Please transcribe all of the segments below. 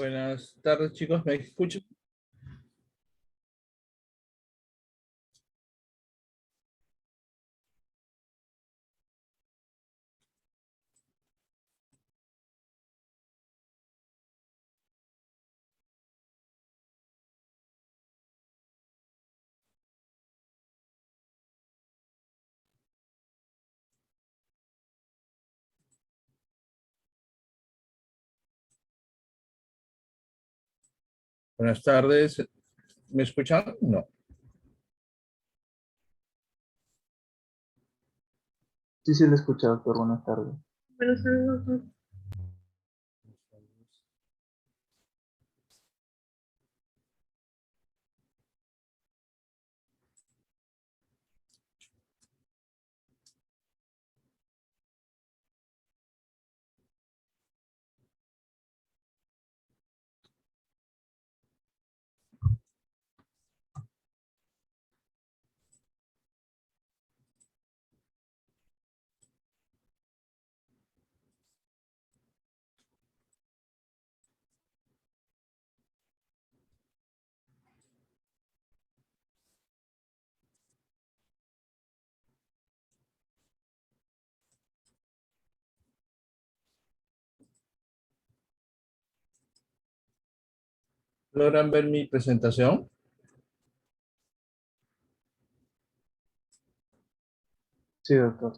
Buenas tardes, chicos. ¿Me escuchan? Buenas tardes. ¿Me escuchan? No. Sí, sí, lo he escuchado, doctor. Buenas tardes. Buenas tardes, doctor. ¿Logran ver mi presentación? Sí, doctor.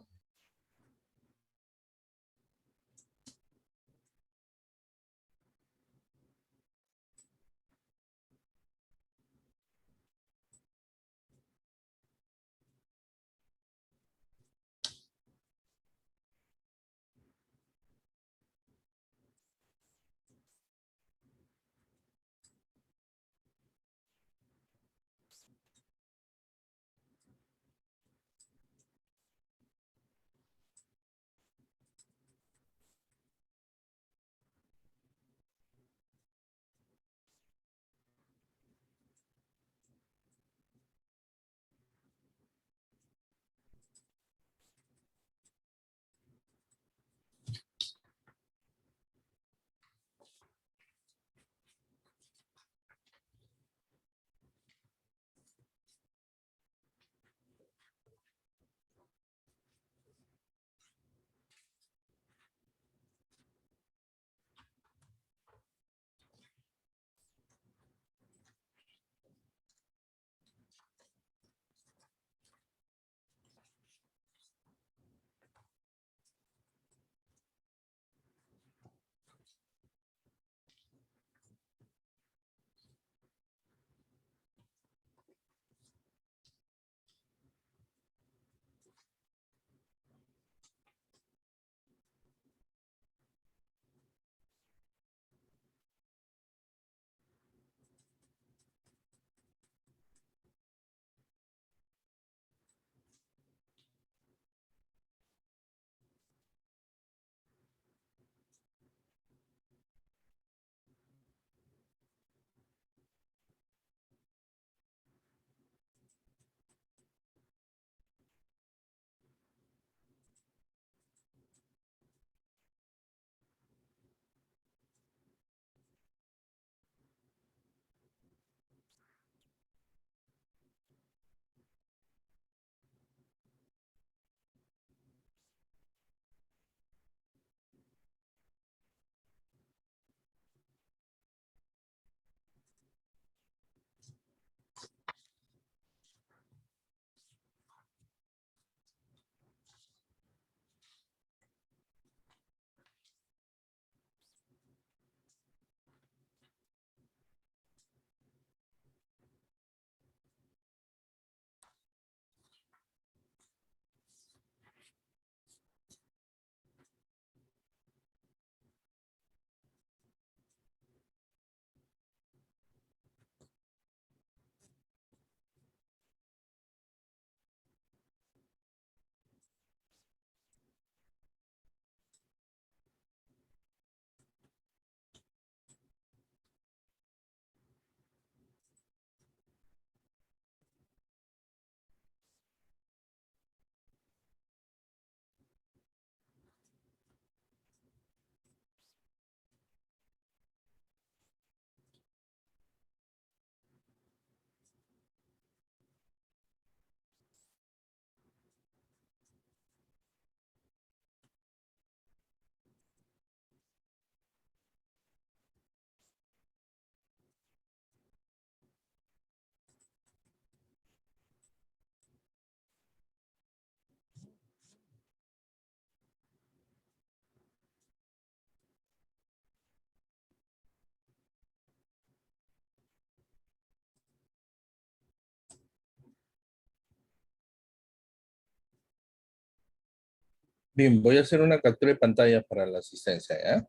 Bien, voy a hacer una captura de pantalla para la asistencia, ¿ya?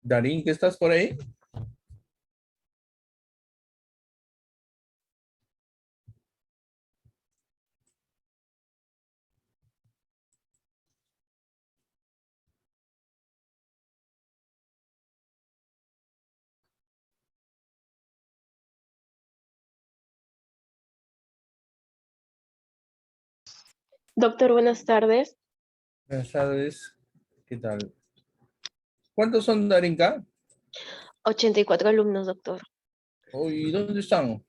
Darín, ¿qué estás por ahí? Doctor, buenas tardes. Buenas tardes. ¿Qué tal? ¿Cuántos son, Darinka? 84 alumnos, doctor. ¿Y dónde están?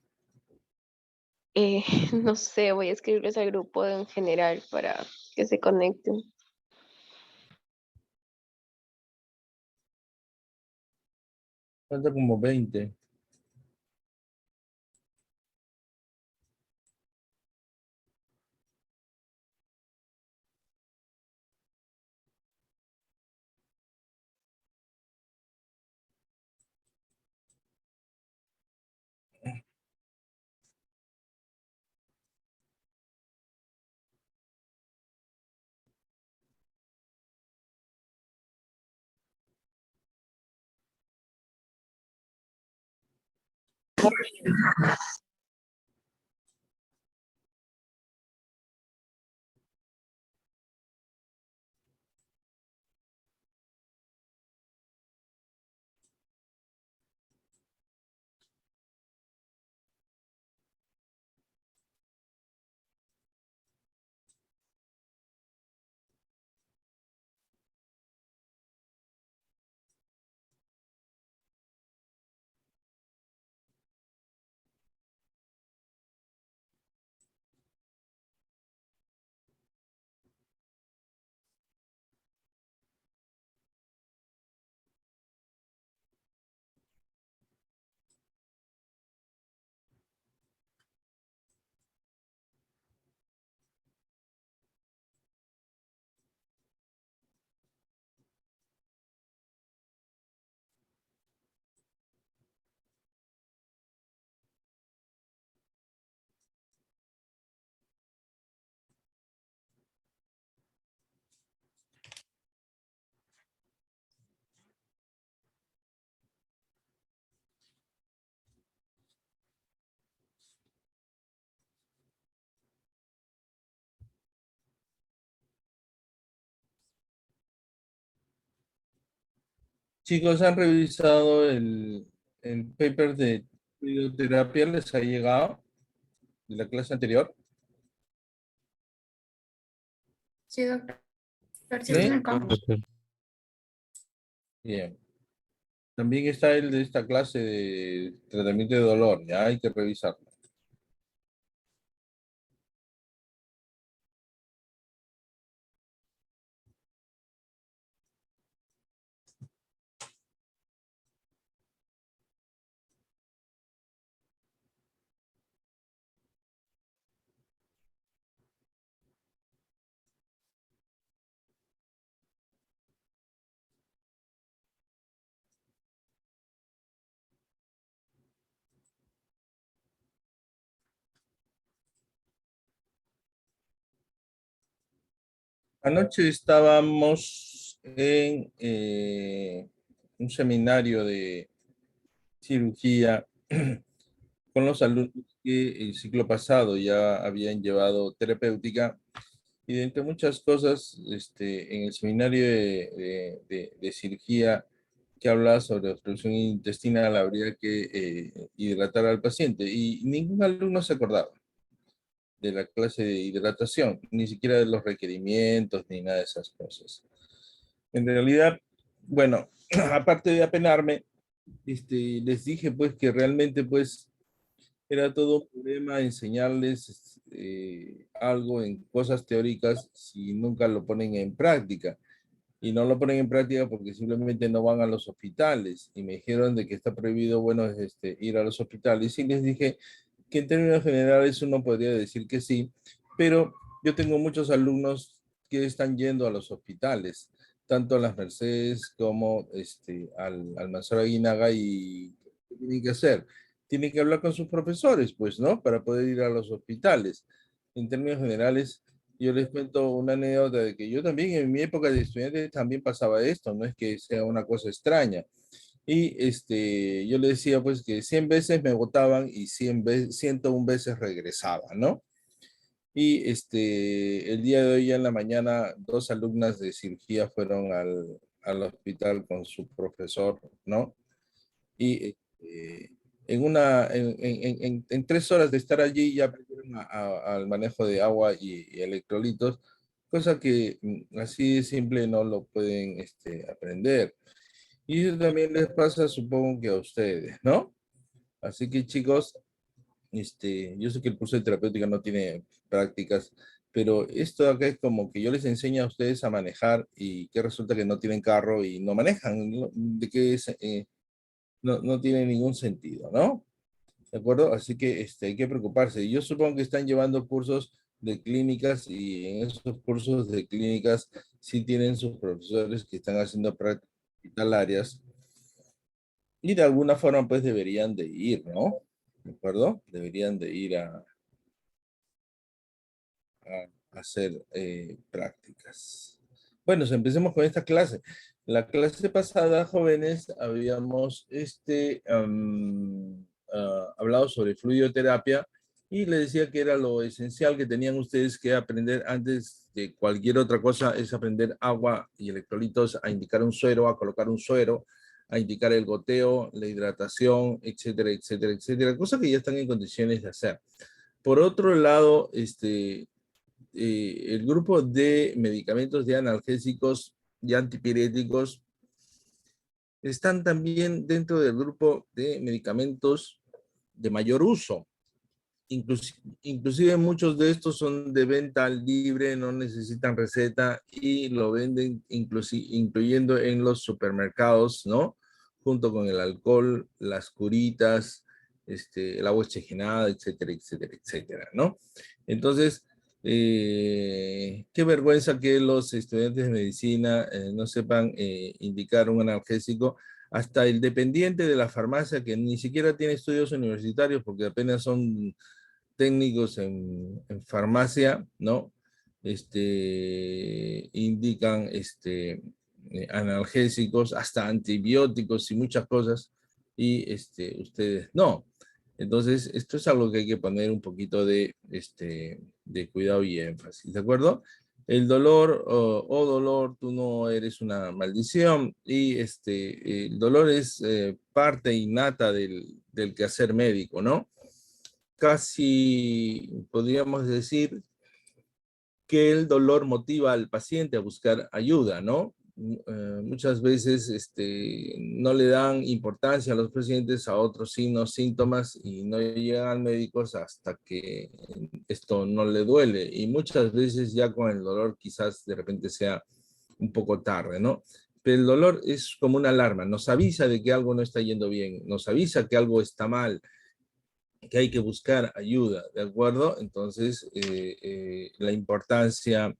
No sé, voy a escribirles al grupo en general para que se conecten. Falta como 20. Chicos, ¿han revisado el paper de videoterapia? ¿Les ha llegado de la clase anterior? Sí, doctor. Sí, Sí. tiene acá. Bien. También está el de esta clase de tratamiento de dolor, ya hay que revisarlo. Anoche estábamos en un seminario de cirugía con los alumnos que el ciclo pasado ya habían llevado terapéutica y de entre muchas cosas, en el seminario de cirugía que habla sobre obstrucción intestinal habría que hidratar al paciente y ningún alumno se acordaba de la clase de hidratación, ni siquiera de los requerimientos ni nada de esas cosas. En realidad, bueno, aparte de apenarme, les dije pues que realmente pues era todo un problema enseñarles algo en cosas teóricas si nunca lo ponen en práctica. Y no lo ponen en práctica porque simplemente no van a los hospitales. Y me dijeron de que está prohibido, bueno, ir a los hospitales. Y les dije que en términos generales uno podría decir que sí, pero yo tengo muchos alumnos que están yendo a los hospitales, tanto a las Mercedes como al Mansour Aguinaga, y ¿qué tienen que hacer? Tienen que hablar con sus profesores, pues, ¿no? Para poder ir a los hospitales. En términos generales, yo les cuento una anécdota de que yo también en mi época de estudiante también pasaba esto, no es que sea una cosa extraña. Y yo le decía pues que 100 veces me votaban y 101 veces regresaba, ¿no? Y el día de hoy en la mañana, dos alumnas de cirugía fueron al hospital con su profesor, ¿no? Y en 3 horas de estar allí ya aprendieron al manejo de agua y electrolitos, cosa que así de simple no lo pueden aprender. Y eso también les pasa, supongo que a ustedes, ¿no? Así que chicos, yo sé que el curso de terapéutica no tiene prácticas, pero esto acá es como que yo les enseño a ustedes a manejar y que resulta que no tienen carro y no manejan, ¿no? ¿De qué es? No tiene ningún sentido, ¿no? ¿De acuerdo? Así que hay que preocuparse. Yo supongo que están llevando cursos de clínicas y en esos cursos de clínicas sí tienen sus profesores que están haciendo prácticas hospitalarias y de alguna forma pues deberían de ir, ¿no? ¿De acuerdo? Deberían de ir a hacer prácticas. Bueno, empecemos con esta clase. La clase pasada, jóvenes, habíamos hablado sobre fluidoterapia y les decía que era lo esencial que tenían ustedes que aprender antes de cualquier otra cosa, es aprender agua y electrolitos, a indicar un suero, a colocar un suero, a indicar el goteo, la hidratación, etcétera, etcétera, etcétera, cosas que ya están en condiciones de hacer. Por otro lado, el grupo de medicamentos de analgésicos y antipiréticos están también dentro del grupo de medicamentos de mayor uso. Inclusive muchos de estos son de venta libre, no necesitan receta y lo venden incluyendo en los supermercados, ¿no? Junto con el alcohol, las curitas, el agua oxigenada, etcétera, etcétera, etcétera, ¿no? Entonces, qué vergüenza que los estudiantes de medicina no sepan indicar un analgésico. Hasta el dependiente de la farmacia, que ni siquiera tiene estudios universitarios porque apenas son técnicos en farmacia, ¿no? Indican analgésicos, hasta antibióticos y muchas cosas, y ustedes no. Entonces, esto es algo que hay que poner un poquito de cuidado y énfasis, ¿de acuerdo? El dolor o dolor, tú no eres una maldición, y el dolor es parte innata del quehacer médico, ¿no? Casi podríamos decir que el dolor motiva al paciente a buscar ayuda, ¿no? Muchas veces no le dan importancia a los pacientes a otros signos, síntomas, y no llegan al médico hasta que esto no le duele. Y muchas veces ya con el dolor quizás de repente sea un poco tarde, ¿no? Pero el dolor es como una alarma, nos avisa de que algo no está yendo bien, nos avisa que algo está mal, que hay que buscar ayuda, ¿de acuerdo? Entonces, la importancia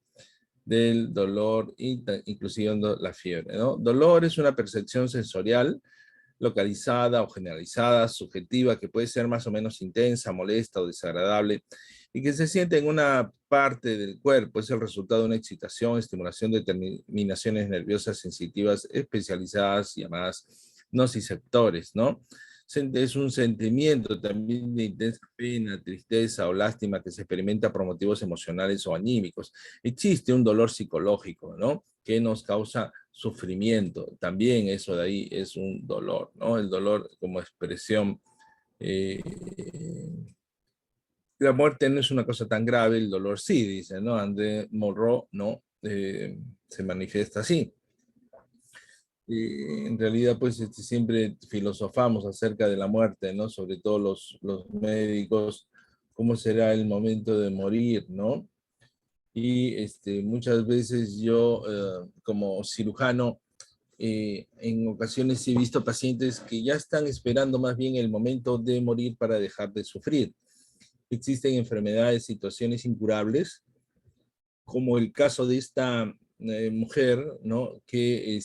del dolor, incluyendo la fiebre, ¿no? Dolor es una percepción sensorial localizada o generalizada, subjetiva, que puede ser más o menos intensa, molesta o desagradable, y que se siente en una parte del cuerpo. Es el resultado de una excitación, estimulación de terminaciones nerviosas sensitivas especializadas llamadas nociceptores, ¿no? Es un sentimiento también de intensa pena, tristeza o lástima que se experimenta por motivos emocionales o anímicos. Existe un dolor psicológico, ¿no? Que nos causa sufrimiento. También eso de ahí es un dolor, ¿no? El dolor como expresión. eh, la muerte no es una cosa tan grave, el dolor sí, dice, ¿no? André Monroe, ¿no? Se manifiesta así. En realidad, pues siempre filosofamos acerca de la muerte, ¿no? Sobre todo los médicos, cómo será el momento de morir, ¿no? Y muchas veces yo, como cirujano, en ocasiones he visto pacientes que ya están esperando más bien el momento de morir para dejar de sufrir. Existen enfermedades, situaciones incurables, como el caso de esta mujer, ¿no? Que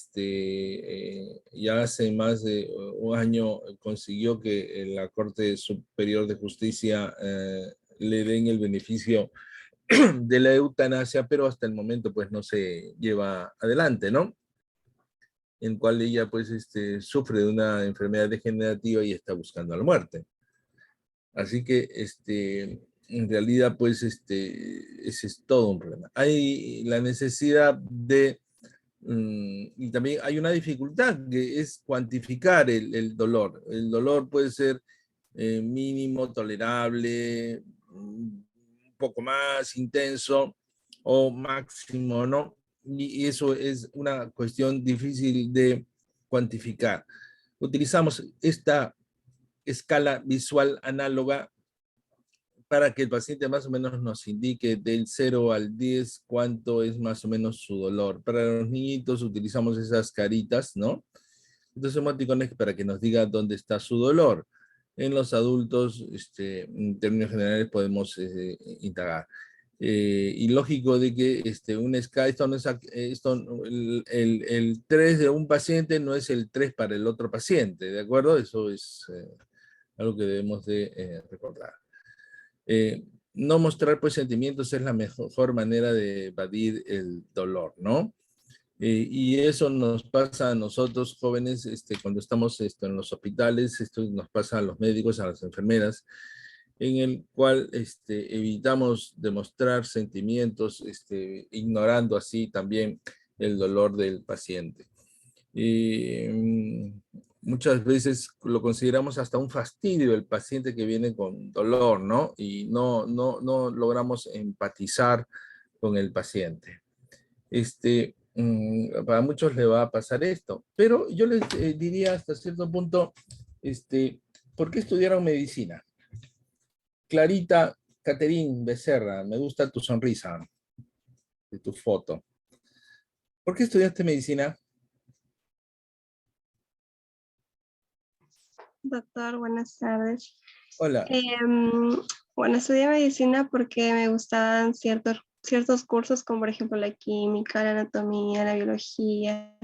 ya hace más de un año consiguió que la Corte Superior de Justicia le den el beneficio de la eutanasia, pero hasta el momento pues no se lleva adelante, ¿no? En cual ella pues sufre de una enfermedad degenerativa y está buscando la muerte. Así que en realidad pues ese es todo un problema. Hay la necesidad de, y también hay una dificultad que es cuantificar el dolor. El dolor puede ser mínimo, tolerable, un poco más intenso o máximo, ¿no? Y eso es una cuestión difícil de cuantificar. Utilizamos esta escala visual análoga para que el paciente más o menos nos indique del 0 al 10 cuánto es más o menos su dolor. Para los niñitos utilizamos esas caritas, ¿no? Estos emoticones para que nos diga dónde está su dolor. En los adultos, en términos generales, podemos indagar. Y lógico de que una escala, esto no es, el 3 de un paciente no es el 3 para el otro paciente, ¿de acuerdo? Eso es algo que debemos de recordar. No mostrar pues sentimientos es la mejor manera de evadir el dolor, ¿no? Y eso nos pasa a nosotros jóvenes cuando estamos en los hospitales, esto nos pasa a los médicos, a las enfermeras, en el cual evitamos demostrar sentimientos, ignorando así también el dolor del paciente. Muchas veces lo consideramos hasta un fastidio el paciente que viene con dolor, ¿no? Y no logramos empatizar con el paciente. Para muchos le va a pasar esto, pero yo les diría hasta cierto punto, ¿por qué estudiaron medicina? Clarita Caterín Becerra, me gusta tu sonrisa de tu foto. ¿Por qué estudiaste medicina? Doctor, buenas tardes. Hola. Bueno, estudié medicina porque me gustaban ciertos cursos, como por ejemplo la química, la anatomía, la biología.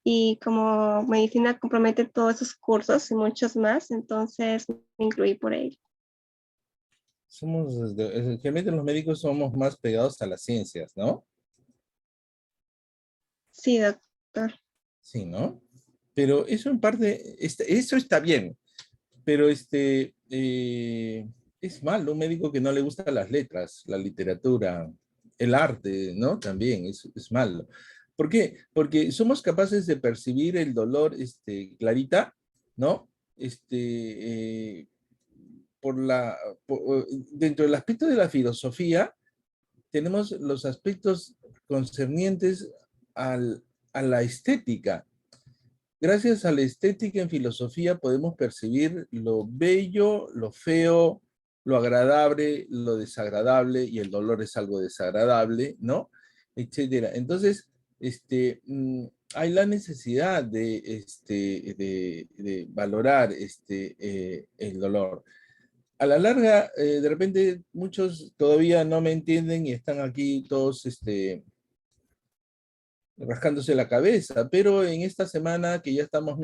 Y como medicina compromete todos esos cursos y muchos más, entonces me incluí por ello. Generalmente los médicos somos más pegados a las ciencias, ¿no? Sí, doctor. Sí, ¿no? Pero eso en parte, eso está bien, pero es malo un médico que no le gustan las letras, la literatura, el arte, ¿no? También es malo. ¿Por qué? Porque somos capaces de percibir el dolor, Clarita, ¿no? Por dentro del aspecto de la filosofía, tenemos los aspectos concernientes a la estética. Gracias a la estética en filosofía podemos percibir lo bello, lo feo, lo agradable, lo desagradable, y el dolor es algo desagradable, ¿no? Etcétera. Entonces, hay la necesidad de valorar el dolor. A la larga, de repente, muchos todavía no me entienden y están aquí todos rascándose la cabeza, pero en esta semana que ya estamos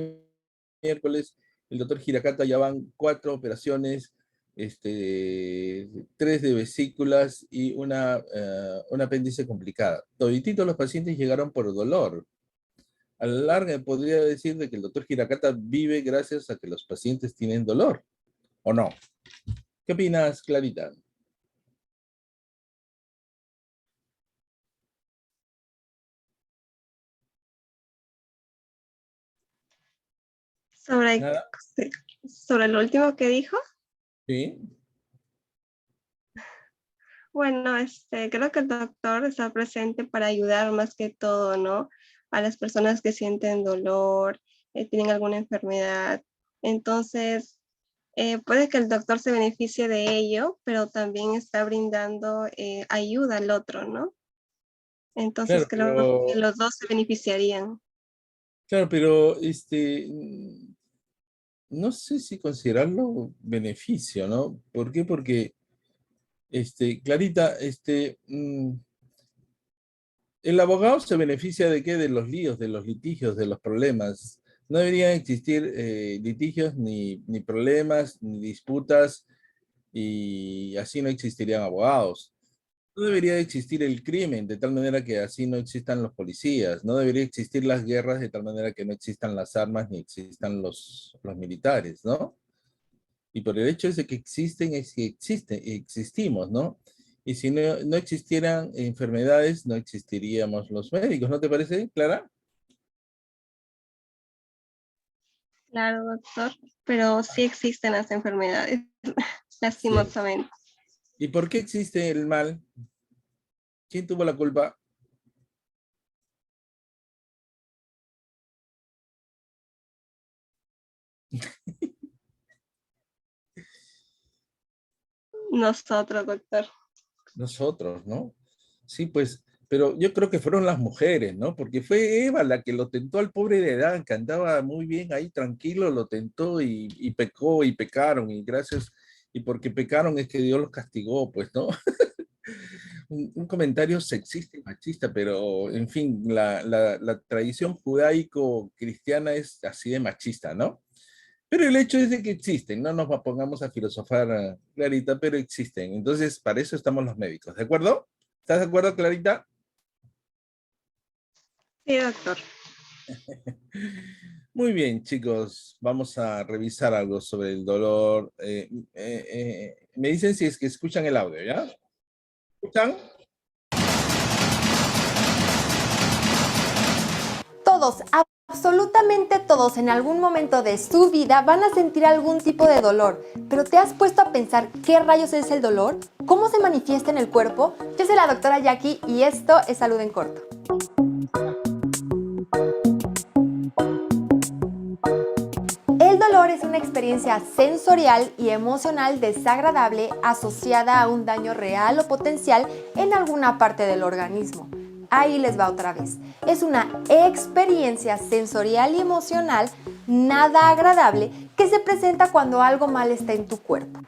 miércoles, el doctor Giracata ya van 4 operaciones, 3 de vesículas y un apéndice complicada. Todititos los pacientes llegaron por dolor. A la larga podría decir de que el doctor Giracata vive gracias a que los pacientes tienen dolor, ¿o no? ¿Qué opinas, Clarita? Sobre, Nada. sobre lo último que dijo, ¿Sí? bueno, creo que el doctor está presente para ayudar más que todo, ¿no? a las personas que sienten dolor, tienen alguna enfermedad. Entonces, puede que el doctor se beneficie de ello, pero también está brindando ayuda al otro, ¿no? Entonces, Claro, creo que pero, los dos se beneficiarían. claro, pero no sé si considerarlo beneficio, ¿no? ¿Por qué? Porque, Clarita, el abogado se beneficia de qué? De los líos, de los litigios, de los problemas. No deberían existir litigios, ni problemas, ni disputas, y así no existirían abogados. No debería existir el crimen de tal manera que así no existan los policías. No debería existir las guerras de tal manera que no existan las armas ni existan los militares, ¿no? Y por el hecho de que existen, es que existen, existimos, ¿no? Y si no existieran enfermedades, no existiríamos los médicos, ¿no te parece, Clara? Claro, doctor, pero sí existen las enfermedades, Sí. lastimosamente. ¿Y por qué existe el mal? ¿Quién tuvo la culpa? Nosotros, doctor. Nosotros, ¿no? Sí, pues, pero yo creo que fueron las mujeres, ¿no? Porque fue Eva la que lo tentó al pobre de Adán, que andaba muy bien ahí tranquilo, lo tentó y pecó y pecaron, y gracias, y porque pecaron es que Dios los castigó, pues, ¿no? Un comentario sexista y machista, pero en fin, la tradición judaico-cristiana es así de machista, ¿no? Pero el hecho es de que existen, no nos pongamos a filosofar, Clarita, pero existen. Entonces, para eso estamos los médicos, ¿de acuerdo? ¿Estás de acuerdo, Clarita? Sí, doctor. Muy bien, chicos, vamos a revisar algo sobre el dolor. Me dicen si es que escuchan el audio, ¿ya? ¿Escuchan? Todos, absolutamente todos en algún momento de su vida van a sentir algún tipo de dolor, pero ¿te has puesto a pensar qué rayos es el dolor? ¿Cómo se manifiesta en el cuerpo? Yo soy la doctora Jackie y esto es Salud en Corto. El dolor es una experiencia sensorial y emocional desagradable asociada a un daño real o potencial en alguna parte del organismo. Ahí les va otra vez. Es una experiencia sensorial y emocional nada agradable que se presenta cuando algo mal está en tu cuerpo.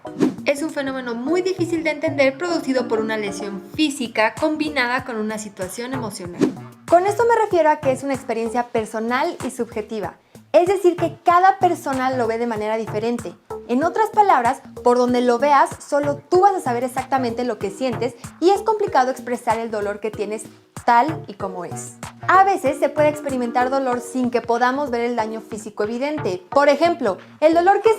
Es un fenómeno muy difícil de entender producido por una lesión física combinada con una situación emocional. Con esto me refiero a que es una experiencia personal y subjetiva. Es decir, que cada persona lo ve de manera diferente. En otras palabras, por donde lo veas, solo tú vas a saber exactamente lo que sientes y es complicado expresar el dolor que tienes tal y como es. A veces se puede experimentar dolor sin que podamos ver el daño físico evidente. Por ejemplo, el dolor que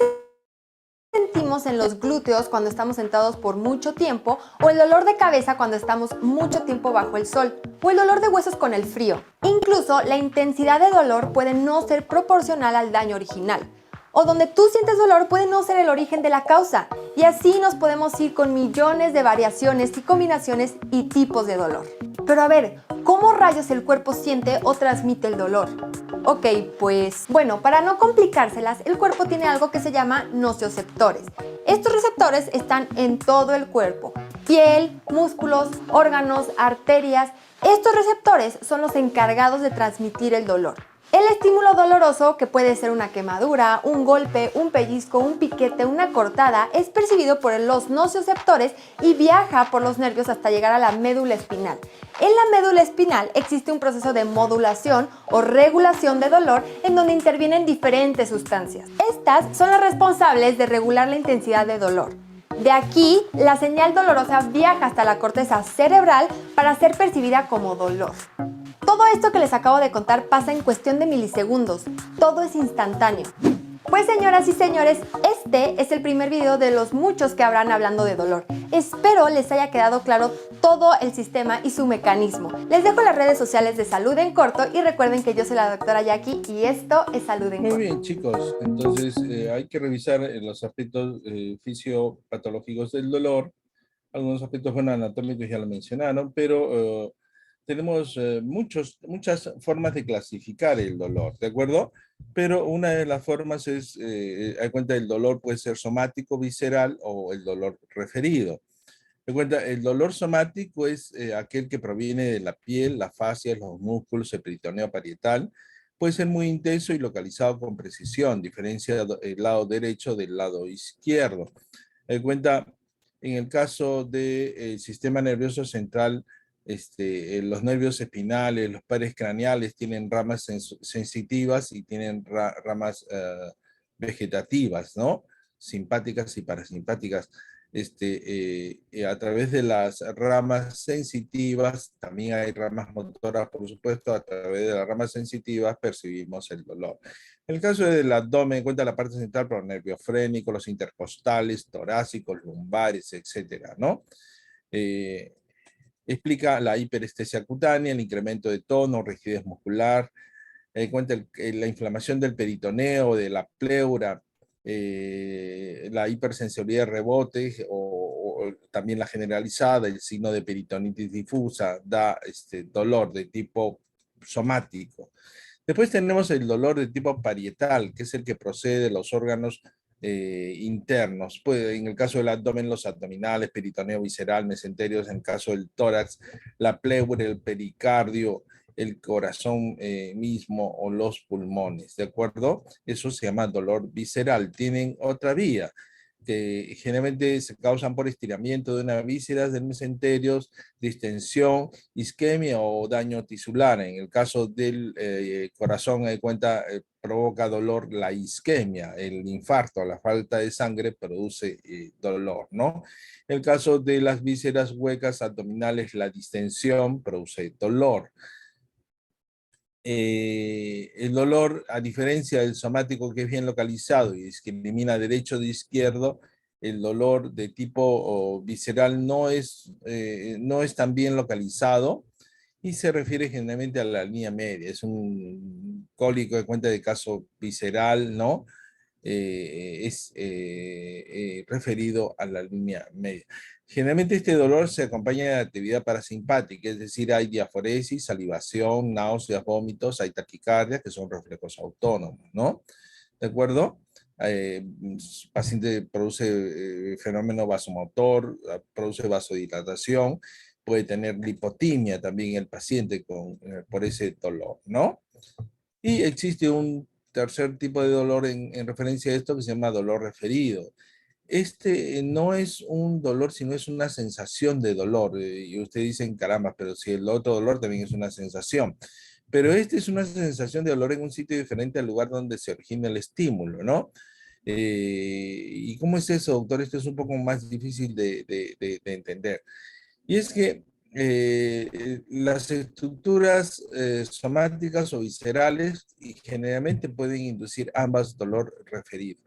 sentimos en los glúteos cuando estamos sentados por mucho tiempo, o el dolor de cabeza cuando estamos mucho tiempo bajo el sol, o el dolor de huesos con el frío. Incluso la intensidad de dolor puede no ser proporcional al daño original, o donde tú sientes dolor puede no ser el origen de la causa, y así nos podemos ir con millones de variaciones y combinaciones y tipos de dolor. Pero a ver, ¿cómo rayos el cuerpo siente o transmite el dolor? Ok, pues bueno, para no complicárselas, el cuerpo tiene algo que se llama nocioceptores. Estos receptores están en todo el cuerpo: piel, músculos, órganos, arterias. Estos receptores son los encargados de transmitir el dolor. El estímulo doloroso, que puede ser una quemadura, un golpe, un pellizco, un piquete, una cortada, es percibido por los nocioceptores y viaja por los nervios hasta llegar a la médula espinal. En la médula espinal existe un proceso de modulación o regulación de dolor en donde intervienen diferentes sustancias. Estas son las responsables de regular la intensidad de dolor. De aquí, la señal dolorosa viaja hasta la corteza cerebral para ser percibida como dolor. Todo esto que les acabo de contar pasa en cuestión de milisegundos. Todo es instantáneo. Pues señoras y señores, este es el primer video de los muchos que habrán hablando de dolor. Espero les haya quedado claro todo el sistema y su mecanismo. Les dejo las redes sociales de Salud en Corto y recuerden que yo soy la doctora Jackie y esto es Salud en Corto. Muy bien, chicos. Entonces, hay que revisar los aspectos fisiopatológicos del dolor. Algunos aspectos, bueno, anatómicos ya lo mencionaron, pero tenemos muchas formas de clasificar el dolor, ¿de acuerdo? Pero una de las formas es, hay cuenta, el dolor puede ser somático, visceral o el dolor referido. De cuenta, el dolor somático es aquel que proviene de la piel, las fascias, los músculos, el peritoneo parietal. Puede ser muy intenso y localizado con precisión, diferencia el lado derecho del lado izquierdo. De cuenta, en el caso del sistema nervioso central, los nervios espinales, los pares craneales tienen ramas sensitivas y tienen ramas vegetativas, ¿no? Simpáticas y parasimpáticas. A través de las ramas sensitivas, también hay ramas motoras, por supuesto, a través de las ramas sensitivas percibimos el dolor. En el caso del abdomen, cuenta la parte central por nervios frénicos, los intercostales, torácicos, lumbares, etcétera, ¿no? Explica la hiperestesia cutánea, el incremento de tono, rigidez muscular, cuenta la inflamación del peritoneo, de la pleura, la hipersensibilidad de rebote o también la generalizada, el signo de peritonitis difusa, da dolor de tipo somático. Después tenemos el dolor de tipo parietal, que es el que procede de los órganos internos. Puede, en el caso del abdomen, los abdominales, peritoneo visceral, mesenterios; en el caso del tórax, la pleura, el pericardio, el corazón mismo o los pulmones, ¿de acuerdo? Eso se llama dolor visceral. Tienen otra vía, que generalmente se causan por estiramiento de una víscera del mesenterio, distensión, isquemia o daño tisular. En el caso del corazón, de cuenta, provoca dolor la isquemia, el infarto, la falta de sangre produce dolor, ¿no? En el caso de las vísceras huecas abdominales, la distensión produce dolor. El dolor, a diferencia del somático, que es bien localizado y discrimina derecho de izquierdo, el dolor de tipo visceral no es tan bien localizado y se refiere generalmente a la línea media. Es un cólico de cuenta de caso visceral, ¿no? Es referido a la línea media. Generalmente este dolor se acompaña de actividad parasimpática, es decir, hay diaforesis, salivación, náuseas, vómitos, hay taquicardia, que son reflejos autónomos, ¿no? ¿De acuerdo? Paciente produce fenómeno vasomotor, produce vasodilatación, puede tener lipotimia también el paciente por ese dolor, ¿no? Y existe un tercer tipo de dolor en referencia a esto que se llama dolor referido. No es un dolor, sino es una sensación de dolor. Y ustedes dicen, caramba, pero si el otro dolor también es una sensación. Pero es una sensación de dolor en un sitio diferente al lugar donde se origina el estímulo, ¿no? ¿Y cómo es eso, doctor? Esto es un poco más difícil de entender. Y es que las estructuras somáticas o viscerales y generalmente pueden inducir ambas dolor referido.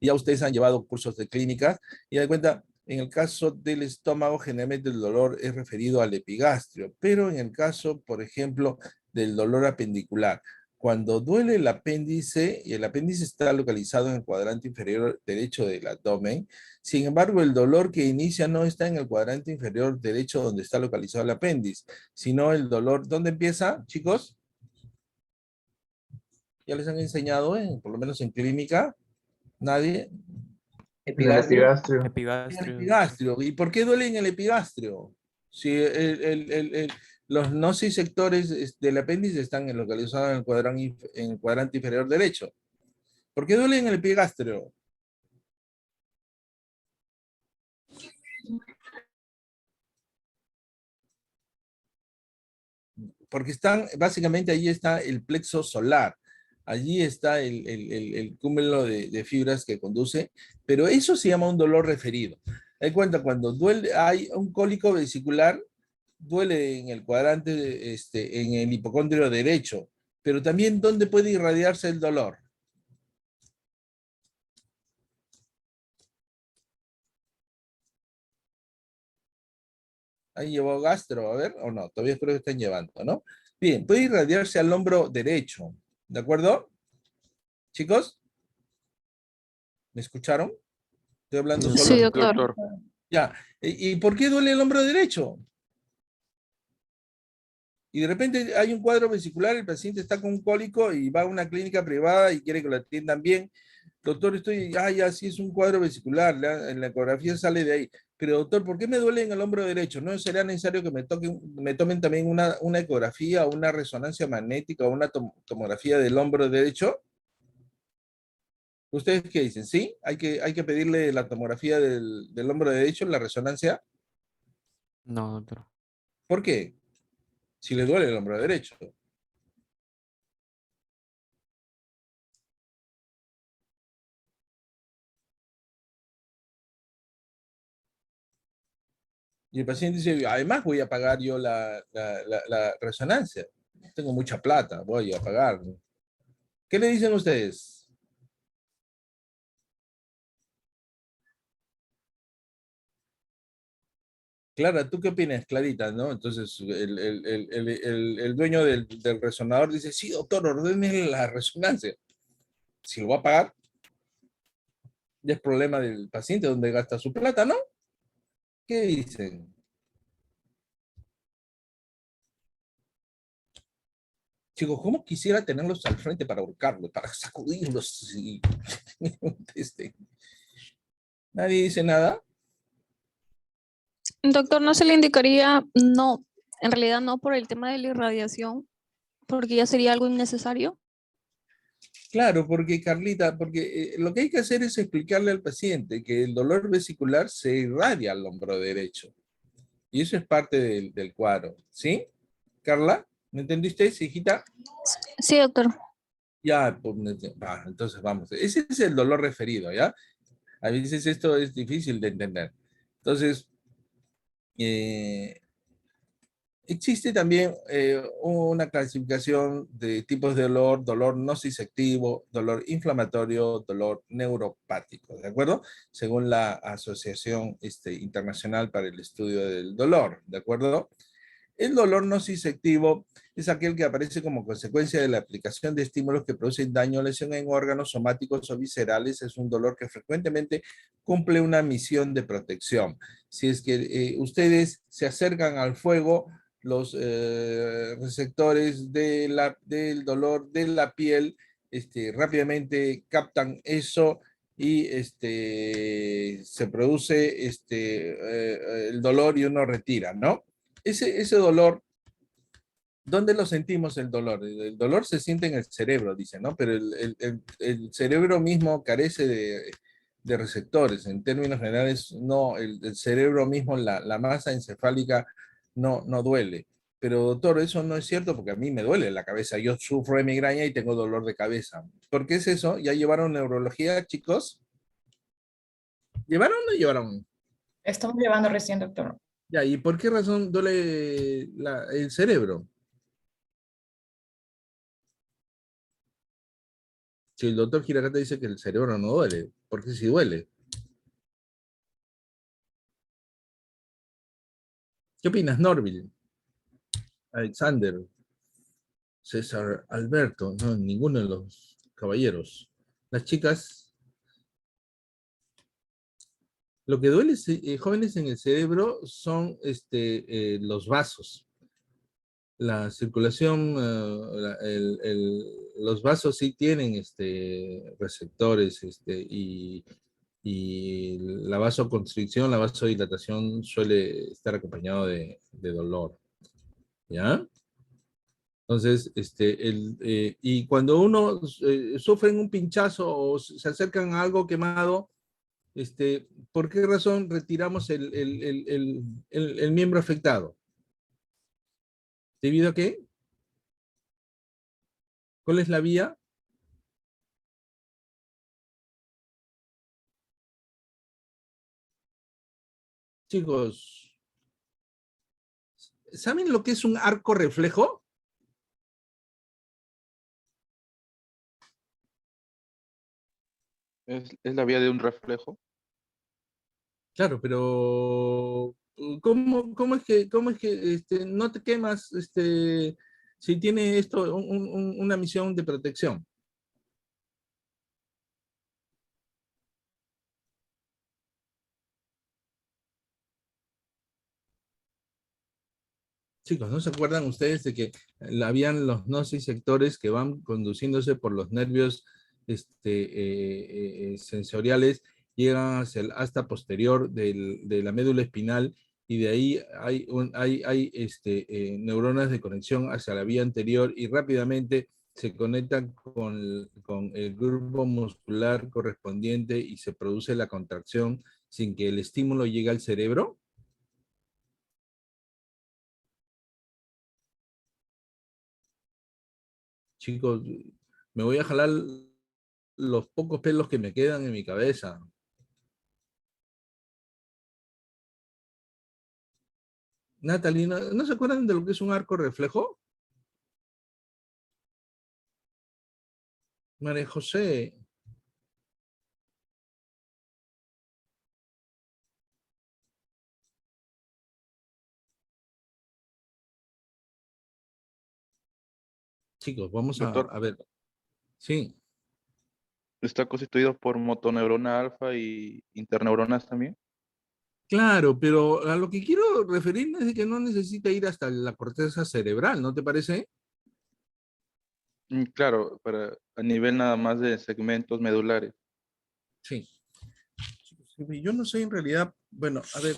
Ya ustedes han llevado cursos de clínica y dan cuenta, en el caso del estómago, generalmente el dolor es referido al epigastrio, pero en el caso, por ejemplo, del dolor apendicular, cuando duele el apéndice, y el apéndice está localizado en el cuadrante inferior derecho del abdomen, sin embargo, el dolor que inicia no está en el cuadrante inferior derecho donde está localizado el apéndice, sino el dolor, ¿dónde empieza, chicos? ¿Ya les han enseñado, por lo menos en clínica? ¿Nadie? En el epigastrio. En el epigastrio. ¿Y por qué duele en el epigastrio? Si los nociceptores del apéndice están localizados en el cuadrante inferior derecho. ¿Por qué duele en el epigastrio? Porque básicamente allí está el plexo solar. Allí está el cúmulo de fibras que conduce, pero eso se llama un dolor referido. Hay cuenta, cuando duele, hay un cólico vesicular, duele en el cuadrante, en el hipocondrio derecho, pero también ¿dónde puede irradiarse el dolor? ¿Han llevado gastro? A ver, o no, todavía creo que están llevando, ¿no? Bien, puede irradiarse al hombro derecho, ¿de acuerdo? ¿Chicos? ¿Me escucharon? Estoy hablando solo. Sí, doctor. Ya. ¿Y por qué duele el hombro derecho? Y de repente hay un cuadro vesicular, el paciente está con un cólico y va a una clínica privada y quiere que lo atiendan bien. Doctor, ya sí es un cuadro vesicular, en la ecografía sale de ahí. Pero doctor, ¿por qué me duele en el hombro derecho? ¿No sería necesario que me tomen también una ecografía o una resonancia magnética o una tomografía del hombro derecho? ¿Ustedes qué dicen? ¿Sí? ¿Hay que pedirle la tomografía del hombro derecho, la resonancia? No, doctor. ¿Por qué? Si le duele el hombro derecho. Y el paciente dice, además voy a pagar yo la resonancia. Tengo mucha plata, voy a pagar. ¿Qué le dicen ustedes? Clara, ¿tú qué opinas, Clarita? ¿No? Entonces, el dueño del resonador dice, sí, doctor, ordene la resonancia. Si lo va a pagar, ya es problema del paciente donde gasta su plata, ¿no? ¿Qué dicen? Chicos, ¿cómo quisiera tenerlos al frente para ahorcarlos, para sacudirlos y nadie dice nada? Doctor, ¿no se le indicaría no, en realidad no por el tema de la irradiación, porque ya sería algo innecesario? Claro, porque Carlita, porque lo que hay que hacer es explicarle al paciente que el dolor vesicular se irradia al hombro derecho. Y eso es parte del cuadro, ¿sí? Carla, ¿me entendiste, hijita? Sí, doctor. Ya, pues, entonces vamos. Ese es el dolor referido, ¿ya? A veces esto es difícil de entender. Entonces, eh, existe también una clasificación de tipos de dolor, dolor nociceptivo, dolor inflamatorio, dolor neuropático, ¿de acuerdo? Según la Asociación Internacional para el Estudio del Dolor, ¿de acuerdo? El dolor nociceptivo es aquel que aparece como consecuencia de la aplicación de estímulos que producen daño o lesión en órganos somáticos o viscerales. Es un dolor que frecuentemente cumple una misión de protección. Si es que ustedes se acercan al fuego, los receptores del dolor de la piel rápidamente captan eso y se produce el dolor y uno retira, ¿no? Ese dolor, ¿dónde lo sentimos el dolor? El dolor se siente en el cerebro, dice, ¿no? Pero el cerebro mismo carece de receptores. En términos generales, no, el cerebro mismo, la masa encefálica, no duele. Pero doctor, eso no es cierto porque a mí me duele la cabeza. Yo sufro de migraña y tengo dolor de cabeza. ¿Por qué es eso? ¿Ya llevaron neurología, chicos? ¿Llevaron o no llevaron? Estamos llevando recién, doctor. Ya, ¿y por qué razón duele el cerebro? Si el doctor Giracata dice que el cerebro no duele, ¿por qué si duele? ¿Qué opinas, Norville? Alexander, César, Alberto, no, ninguno de los caballeros. Las chicas, lo que duele, jóvenes, en el cerebro son los vasos. La circulación, los vasos sí tienen receptores y la vasoconstricción, la vasodilatación suele estar acompañado de dolor, ¿ya? Entonces, y cuando uno sufre un pinchazo o se acercan a algo quemado, ¿por qué razón retiramos el miembro afectado? ¿Debido a qué? ¿Cuál es la vía? Chicos, ¿saben lo que es un arco reflejo? Es la vía de un reflejo. Claro, pero ¿cómo es que no te quemas si tiene esto una misión de protección? Chicos, ¿no se acuerdan ustedes de que habían los nociceptores que van conduciéndose por los nervios sensoriales, llegan hacia el asta posterior de la médula espinal y de ahí hay neuronas de conexión hacia la vía anterior y rápidamente se conectan con el grupo muscular correspondiente y se produce la contracción sin que el estímulo llegue al cerebro? Chicos, me voy a jalar los pocos pelos que me quedan en mi cabeza. Natalie, ¿no se acuerdan de lo que es un arco reflejo? María José. Chicos, vamos Doctor. a ver. Sí, Está constituido por motoneurona alfa y interneuronas también. claro, pero a lo que quiero referirme es de que no necesita ir hasta la corteza cerebral, ¿no te parece? Claro, a nivel nada más de segmentos medulares. Sí. Chicos, yo no sé en realidad, bueno, a ver,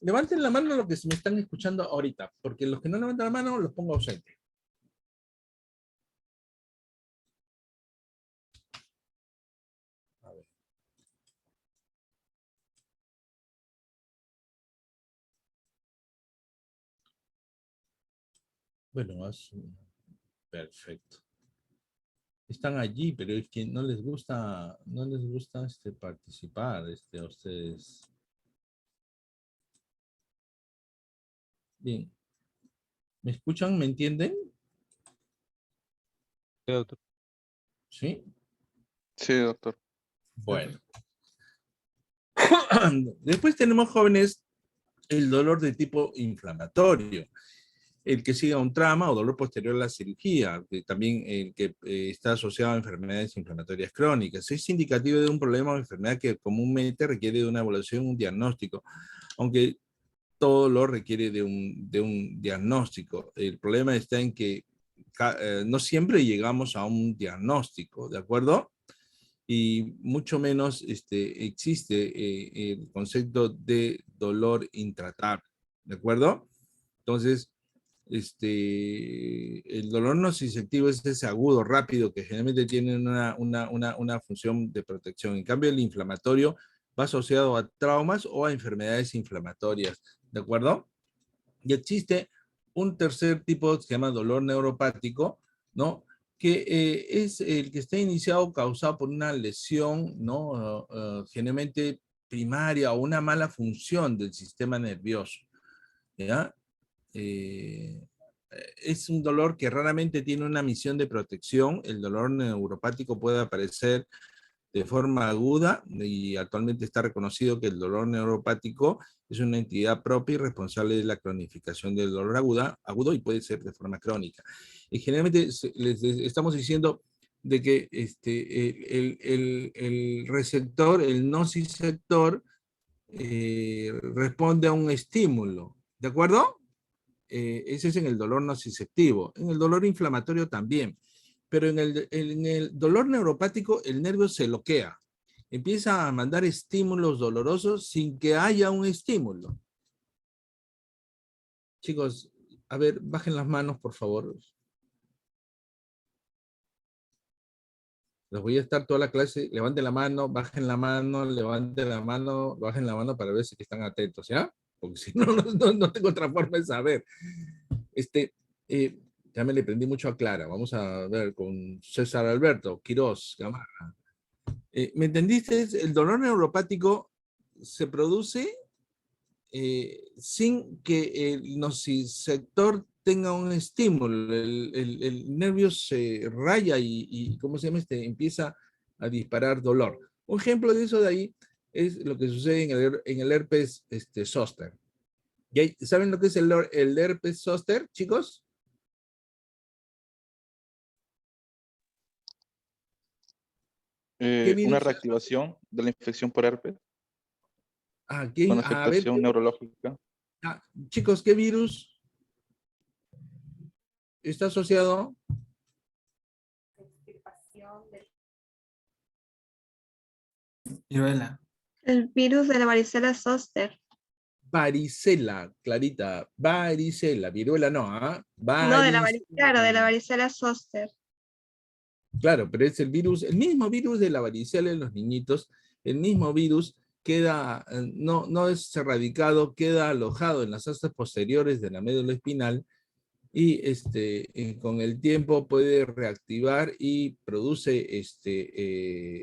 levanten la mano los que me están escuchando ahorita, porque los que no levantan la mano los pongo ausente. A ver. Bueno, perfecto. Están allí, pero es que no les gusta participar a ustedes. Bien. ¿Me escuchan? ¿Me entienden? Sí, doctor. ¿Sí? Sí, doctor. Bueno. Después tenemos, jóvenes, el dolor de tipo inflamatorio, el que sigue a un trauma o dolor posterior a la cirugía, también el que está asociado a enfermedades inflamatorias crónicas. Es indicativo de un problema o enfermedad que comúnmente requiere de una evaluación, un diagnóstico, aunque todo lo requiere de un diagnóstico. El problema está en que no siempre llegamos a un diagnóstico, ¿de acuerdo? Y mucho menos existe el concepto de dolor intratable, ¿de acuerdo? Entonces, el dolor nociceptivo es ese agudo, rápido, que generalmente tiene una función de protección. En cambio, el inflamatorio va asociado a traumas o a enfermedades inflamatorias, ¿de acuerdo? Y existe un tercer tipo que se llama dolor neuropático, ¿no? Que es el que está iniciado o causado por una lesión, ¿no? Generalmente primaria o una mala función del sistema nervioso, ¿ya? Es un dolor que raramente tiene una misión de protección. El dolor neuropático puede aparecer de forma aguda y actualmente está reconocido que el dolor neuropático es una entidad propia y responsable de la cronificación del dolor agudo y puede ser de forma crónica. Y generalmente les estamos diciendo de que el receptor, el nociceptor, responde a un estímulo, ¿de acuerdo? Ese es en el dolor nociceptivo. En el dolor inflamatorio también. Pero en el dolor neuropático el nervio se bloquea. Empieza a mandar estímulos dolorosos sin que haya un estímulo. Chicos, a ver, bajen las manos, por favor. Les voy a estar toda la clase. Levanten la mano, bajen la mano, levanten la mano, bajen la mano para ver si están atentos, ¿ya? Porque si no, no tengo otra forma de saber. Ya me le prendí mucho a Clara. Vamos a ver con César Alberto, Quirós, Gamarra. ¿Me entendiste? El dolor neuropático se produce sin que el nociceptor tenga un estímulo. El nervio se raya y ¿cómo se llama? Empieza a disparar dolor. Un ejemplo de eso de ahí es lo que sucede en el herpes zóster. ¿Saben lo que es el herpes zóster, chicos? Una reactivación de la infección por herpes con A ver, afectación neurológica. chicos, ¿qué virus? está asociado? Viruela. El virus de la varicela zoster. Varicela, Clarita, varicela, viruela no, ¿ah? No, claro, de la varicela zoster. Claro, pero es el virus, el mismo virus de la varicela en los niñitos, el mismo virus queda, no es erradicado, queda alojado en las astas posteriores de la médula espinal y con el tiempo puede reactivar y produce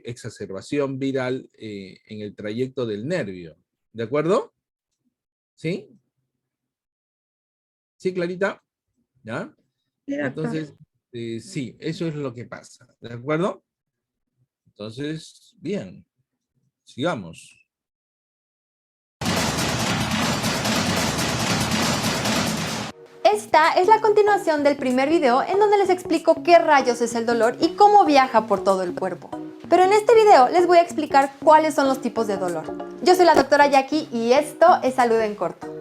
exacerbación viral en el trayecto del nervio. ¿De acuerdo? ¿Sí? ¿Sí, Clarita? ¿Ya? Sí, doctor. Entonces, sí, eso es lo que pasa. ¿De acuerdo? Entonces, bien. Sigamos. Esta es la continuación del primer video en donde les explico qué rayos es el dolor y cómo viaja por todo el cuerpo. Pero en este video les voy a explicar cuáles son los tipos de dolor. Yo soy la doctora Jackie y esto es Salud en Corto.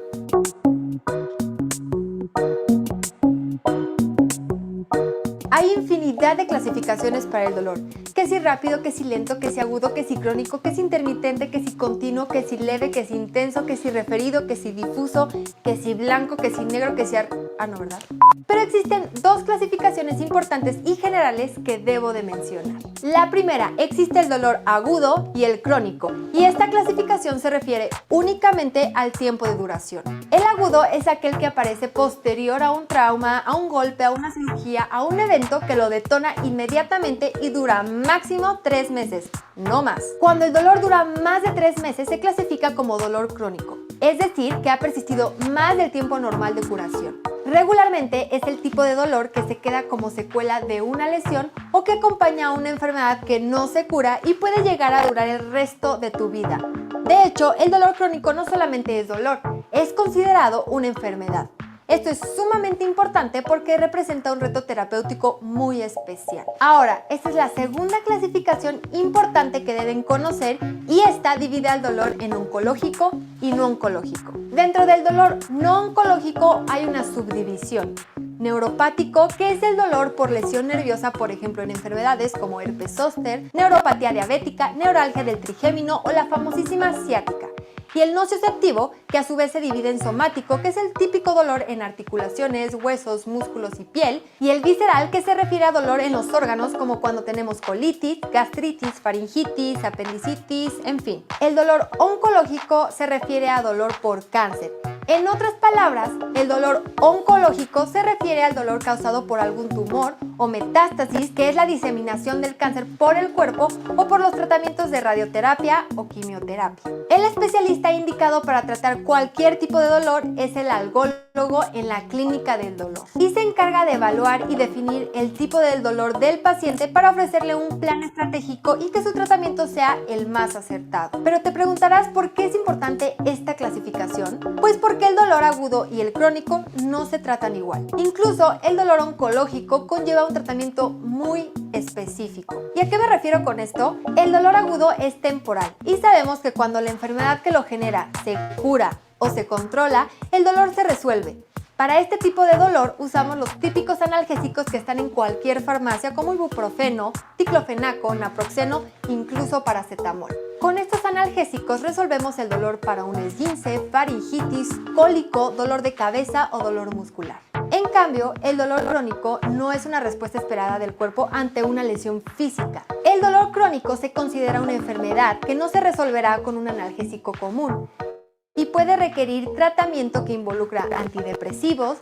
Hay infinidad de clasificaciones para el dolor, que si rápido, que si lento, que si agudo, que si crónico, que si intermitente, que si continuo, que si leve, que si intenso, que si referido, que si difuso, que si blanco, que si negro, que si... no, ¿verdad? Pero existen dos clasificaciones importantes y generales que debo de mencionar. La primera, existe el dolor agudo y el crónico, y esta clasificación se refiere únicamente al tiempo de duración. El agudo es aquel que aparece posterior a un trauma, a un golpe, a una cirugía, a un evento que lo detona inmediatamente y dura máximo 3 meses, no más. Cuando el dolor dura más de 3 meses se clasifica como dolor crónico, es decir, que ha persistido más del tiempo normal de curación. Regularmente es el tipo de dolor que se queda como secuela de una lesión o que acompaña a una enfermedad que no se cura y puede llegar a durar el resto de tu vida. De hecho, el dolor crónico no solamente es dolor, es considerado una enfermedad. Esto es sumamente importante porque representa un reto terapéutico muy especial. Ahora, esta es la segunda clasificación importante que deben conocer y esta divide al dolor en oncológico y no oncológico. Dentro del dolor no oncológico hay una subdivisión. Neuropático, que es el dolor por lesión nerviosa, por ejemplo en enfermedades como herpes zóster, neuropatía diabética, neuralgia del trigémino o la famosísima ciática. Y el nociceptivo, que a su vez se divide en somático, que es el típico dolor en articulaciones, huesos, músculos y piel, y el visceral, que se refiere a dolor en los órganos como cuando tenemos colitis, gastritis, faringitis, apendicitis, en fin. El dolor oncológico se refiere a dolor por cáncer. En otras palabras, el dolor oncológico se refiere al dolor causado por algún tumor o metástasis, que es la diseminación del cáncer por el cuerpo o por los tratamientos de radioterapia o quimioterapia. El especialista indicado para tratar cualquier tipo de dolor es el algólogo en la clínica del dolor y se encarga de evaluar y definir el tipo del dolor del paciente para ofrecerle un plan estratégico y que su tratamiento sea el más acertado. Pero te preguntarás por qué es importante esta clasificación. Pues porque el dolor agudo y el crónico no se tratan igual. Incluso el dolor oncológico conlleva un tratamiento muy específico. ¿Y a qué me refiero con esto? El dolor agudo es temporal y sabemos que cuando la enfermedad que lo genera se cura o se controla, el dolor se resuelve. Para este tipo de dolor usamos los típicos analgésicos que están en cualquier farmacia como ibuprofeno, diclofenaco, naproxeno, incluso paracetamol. Con estos analgésicos resolvemos el dolor para un esguince, faringitis, cólico, dolor de cabeza o dolor muscular. En cambio, el dolor crónico no es una respuesta esperada del cuerpo ante una lesión física. El dolor crónico se considera una enfermedad que no se resolverá con un analgésico común y puede requerir tratamiento que involucra antidepresivos,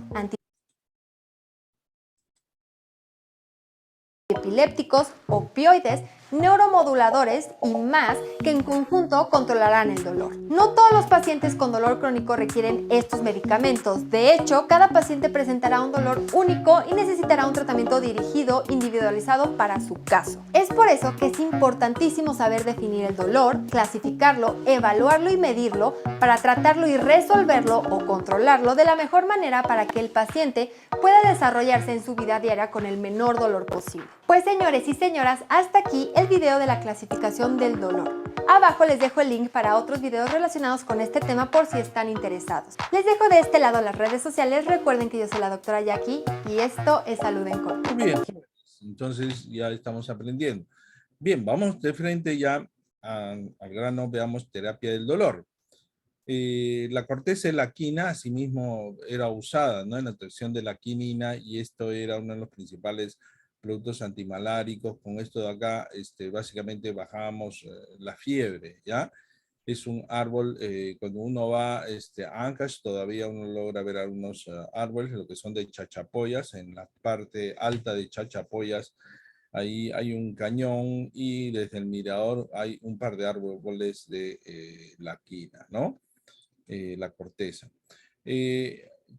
antiepilépticos, opioides, neuromoduladores y más que en conjunto controlarán el dolor. No todos los pacientes con dolor crónico requieren estos medicamentos. De hecho, cada paciente presentará un dolor único y necesitará un tratamiento dirigido, individualizado para su caso. Es por eso que es importantísimo saber definir el dolor, clasificarlo, evaluarlo y medirlo para tratarlo y resolverlo o controlarlo de la mejor manera para que el paciente pueda desarrollarse en su vida diaria con el menor dolor posible. Pues señores y señoras, hasta aquí el el video de la clasificación del dolor. Abajo les dejo el link para otros videos relacionados con este tema por si están interesados. Les dejo de este lado las redes sociales. Recuerden que yo soy la doctora Jackie y esto es Salud en Corto. Muy bien, entonces ya estamos aprendiendo. Bien, vamos de frente ya al grano, veamos terapia del dolor. La corteza de la quina, asimismo, era usada, ¿no?, en la obtención de la quinina, y esto era uno de los principales productos antimaláricos. Con esto de acá, básicamente bajábamos la fiebre, ¿ya? Es un árbol, cuando uno va a Ancash, todavía uno logra ver algunos árboles, lo que son de chachapoyas. En la parte alta de chachapoyas, ahí hay un cañón, y desde el mirador hay un par de árboles de la quina, ¿no? La corteza.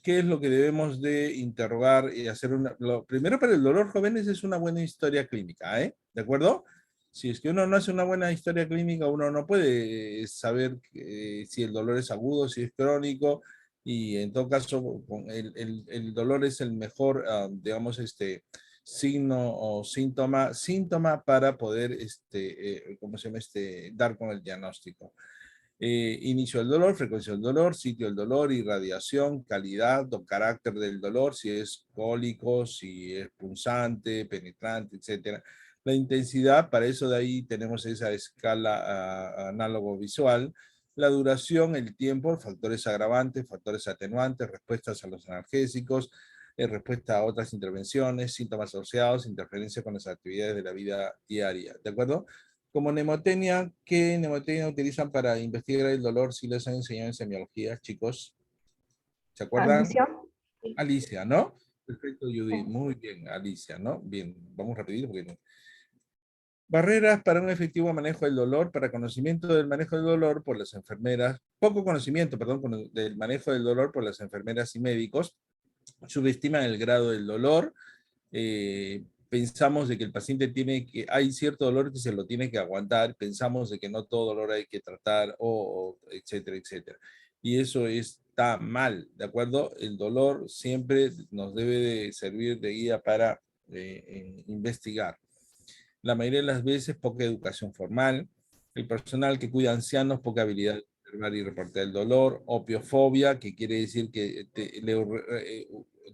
¿Qué es lo que debemos de interrogar y hacer? Lo primero, para el dolor, jóvenes, es una buena historia clínica, ¿eh? ¿De acuerdo? Si es que uno no hace una buena historia clínica, uno no puede saber si el dolor es agudo, si es crónico, y en todo caso, el dolor es el mejor, digamos, signo o síntoma para poder, ¿cómo se llama? Dar con el diagnóstico. Inicio del dolor, frecuencia del dolor, sitio del dolor, irradiación, calidad o carácter del dolor, si es cólico, si es punzante, penetrante, etc. La intensidad, para eso de ahí tenemos esa escala análogo visual. La duración, el tiempo, factores agravantes, factores atenuantes, respuestas a los analgésicos, respuesta a otras intervenciones, síntomas asociados, interferencia con las actividades de la vida diaria. ¿De acuerdo? Como mnemotecnia, ¿qué mnemotecnia utilizan para investigar el dolor si les han enseñado en semiología, chicos? ¿Se acuerdan? Alicia. Alicia, ¿no? Perfecto, Judith. Muy bien, Alicia, ¿no? Bien, vamos rapidito porque no. Barreras para un efectivo manejo del dolor, para conocimiento del manejo del dolor por las enfermeras, poco conocimiento, perdón, del manejo del dolor por las enfermeras y médicos, subestiman el grado del dolor. Pensamos de que el paciente hay cierto dolor que se lo tiene que aguantar, pensamos de que no todo dolor hay que tratar, etcétera, etcétera. Y eso está mal, ¿de acuerdo? El dolor siempre nos debe de servir de guía para investigar. La mayoría de las veces, poca educación formal. El personal que cuida ancianos, poca habilidad de observar y reportar el dolor. Opiofobia, que quiere decir que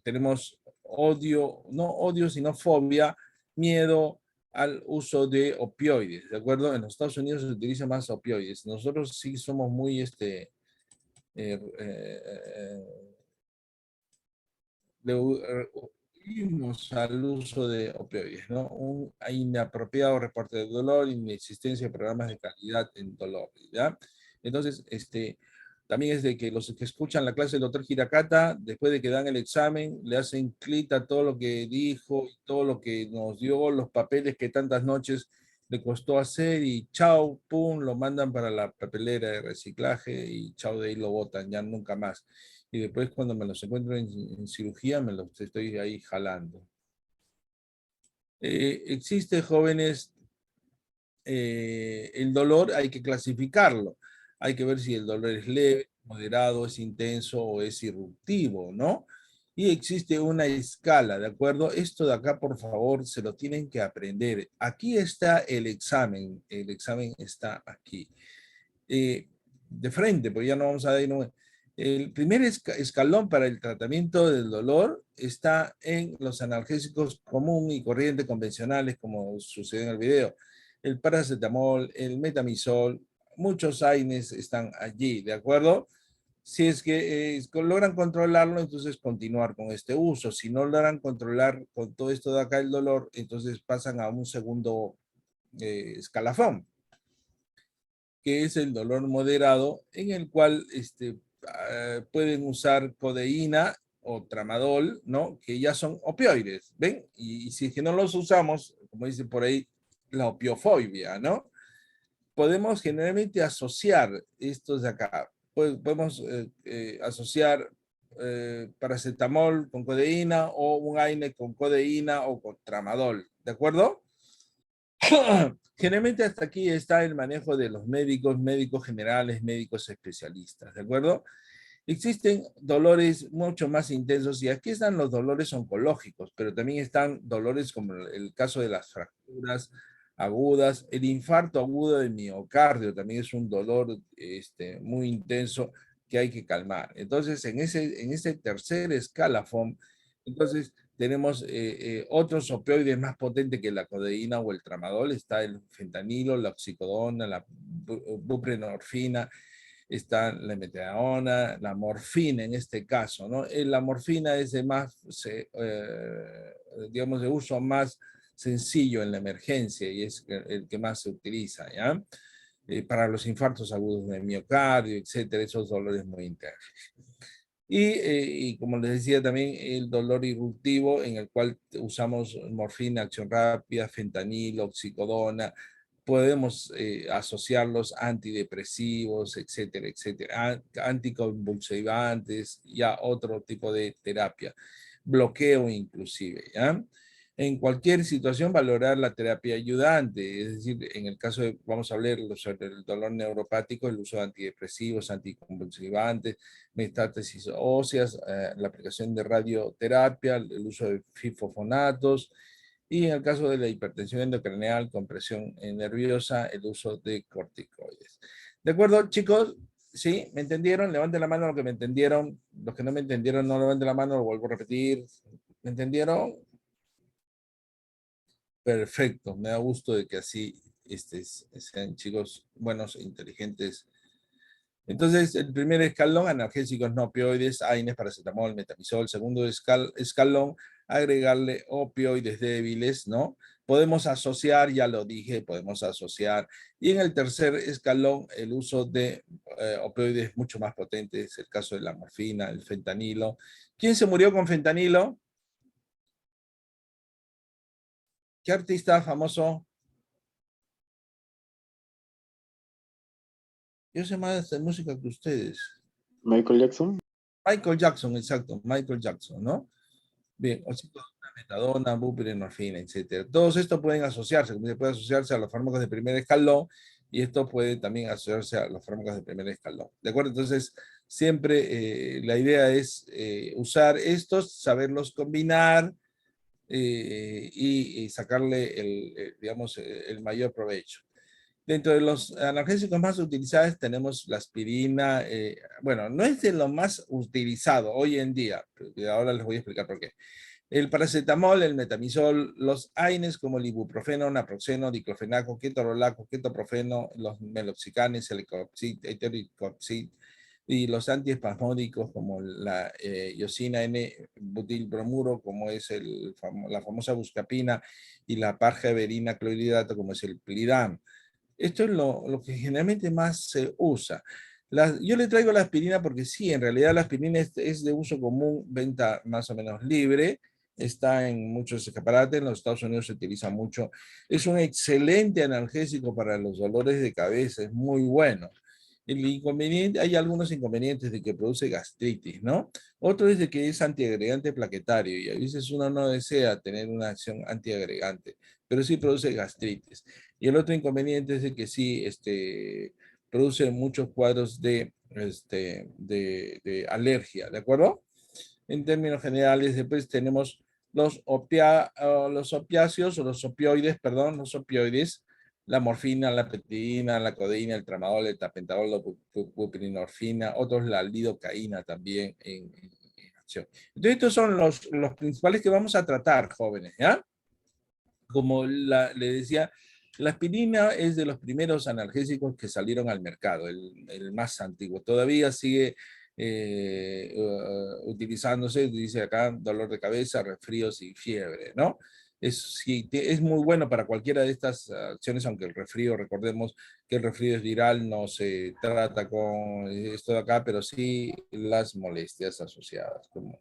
tenemos odio, no odio, sino fobia, miedo al uso de opioides, ¿de acuerdo? En los Estados Unidos se utiliza más opioides. Nosotros sí somos muy, huimos al uso de opioides, ¿no? Un inapropiado reporte de dolor, inexistencia de programas de calidad en dolor, ¿ya? Entonces, también es de que los que escuchan la clase del doctor Hirakata, después de que dan el examen, le hacen clic a todo lo que dijo y todo lo que nos dio, los papeles que tantas noches le costó hacer, y chao, pum, lo mandan para la papelera de reciclaje y chao, de ahí lo botan, ya nunca más. Y después cuando me los encuentro en cirugía, me los estoy ahí jalando. Existe, jóvenes, el dolor hay que clasificarlo. Hay que ver si el dolor es leve, moderado, es intenso o es irruptivo, ¿no? Y existe una escala, ¿de acuerdo? Esto de acá, por favor, se lo tienen que aprender. Aquí está el examen está aquí. De frente, pues ya no vamos a ir. El primer escalón para el tratamiento del dolor está en los analgésicos común y corriente convencionales, como sucede en el video. El paracetamol, el metamizol, muchos AINES están allí, ¿de acuerdo? Si es que logran controlarlo, entonces continuar con este uso. Si no logran controlar con todo esto de acá el dolor, entonces pasan a un segundo escalafón, que es el dolor moderado, en el cual pueden usar codeína o tramadol, ¿no? Que ya son opioides, ¿ven? Y si es que no los usamos, como dice por ahí, la opiofobia, ¿no? Podemos generalmente asociar estos de acá. Podemos asociar paracetamol con codeína, o un AINE con codeína o con tramadol, ¿de acuerdo? Generalmente hasta aquí está el manejo de los médicos generales, médicos especialistas, ¿de acuerdo? Existen dolores mucho más intensos, y aquí están los dolores oncológicos, pero también están dolores como el caso de las fracturas agudas. El infarto agudo de miocardio también es un dolor muy intenso que hay que calmar. Entonces, en ese tercer escalafón, entonces tenemos otros opioides más potentes que la codeína o el tramadol. Está el fentanilo, la oxicodona, la buprenorfina, está la metadona, la morfina en este caso, ¿no? La morfina es de más, digamos, de uso más sencillo en la emergencia y es el que más se utiliza, ¿ya? Para los infartos agudos de miocardio, etcétera, esos dolores muy intensos. Y como les decía también, el dolor irruptivo en el cual usamos morfina, acción rápida, fentanilo, oxicodona, podemos asociarlos a antidepresivos, etcétera, etcétera, anticonvulsivantes, ya otro tipo de terapia, bloqueo inclusive, ¿ya? En cualquier situación valorar la terapia ayudante, es decir, en el caso de, vamos a hablar sobre el dolor neuropático, el uso de antidepresivos, anticonvulsivantes, metástasis óseas, la aplicación de radioterapia, el uso de fosfonatos, y en el caso de la hipertensión endocrinal, compresión nerviosa, el uso de corticoides. ¿De acuerdo, chicos? ¿Sí? ¿Me entendieron? Levanten la mano los que me entendieron. Los que no me entendieron, no levanten la mano, lo vuelvo a repetir. ¿Me entendieron? Perfecto, me da gusto de que así sean chicos buenos e inteligentes. Entonces, el primer escalón, analgésicos no opioides, AINES, paracetamol, metamizol. Segundo escalón, agregarle opioides débiles, ¿no? Podemos asociar, ya lo dije, podemos asociar. Y en el tercer escalón, el uso de opioides mucho más potentes, el caso de la morfina, el fentanilo. ¿Quién se murió con fentanilo? ¿Qué artista famoso? Yo sé más de música que ustedes. Michael Jackson. Michael Jackson, exacto. Michael Jackson, ¿no? Bien, oxicodona, metadona, buprenorfina, etc. Todos estos pueden asociarse, puede asociarse a los fármacos de primer escalón y esto puede también asociarse a los fármacos de primer escalón. ¿De acuerdo? Entonces, siempre la idea es usar estos, saberlos combinar y sacarle digamos, el mayor provecho. Dentro de los analgésicos más utilizados tenemos la aspirina. Bueno, no es de lo más utilizado hoy en día, pero ahora les voy a explicar por qué. El paracetamol, el metamizol, los AINES como el ibuprofeno, naproxeno, diclofenaco, ketorolaco, ketoprofeno, los meloxicanes, el etoricoxib, y los antiespasmódicos como la iosina N-butilbromuro, como es la famosa buscapina, y la parjaverina clorhidrato, como es el Plidam. Esto es lo que generalmente más se usa. Yo le traigo la aspirina porque sí, en realidad la aspirina es de uso común, venta más o menos libre, está en muchos escaparates, en los Estados Unidos se utiliza mucho. Es un excelente analgésico para los dolores de cabeza, es muy bueno. El inconveniente, hay algunos inconvenientes de que produce gastritis, ¿no? Otro es de que es antiagregante plaquetario y a veces uno no desea tener una acción antiagregante, pero sí produce gastritis. Y el otro inconveniente es de que sí produce muchos cuadros de alergia, ¿de acuerdo? En términos generales, después tenemos los opiáceos o los opioides, perdón, los opioides, la morfina, la peptidina, la codeína, el tramadol, el tapentadol, la buprenorfina, otros la lidocaína también en acción. Entonces, estos son los principales que vamos a tratar, jóvenes, ¿ya? Como le decía, la aspirina es de los primeros analgésicos que salieron al mercado, el más antiguo. Todavía sigue utilizándose, dice acá, dolor de cabeza, resfríos y fiebre, ¿no? Es muy bueno para cualquiera de estas acciones, aunque el resfrío, recordemos que el resfrío es viral, no se trata con esto de acá, pero sí las molestias asociadas, como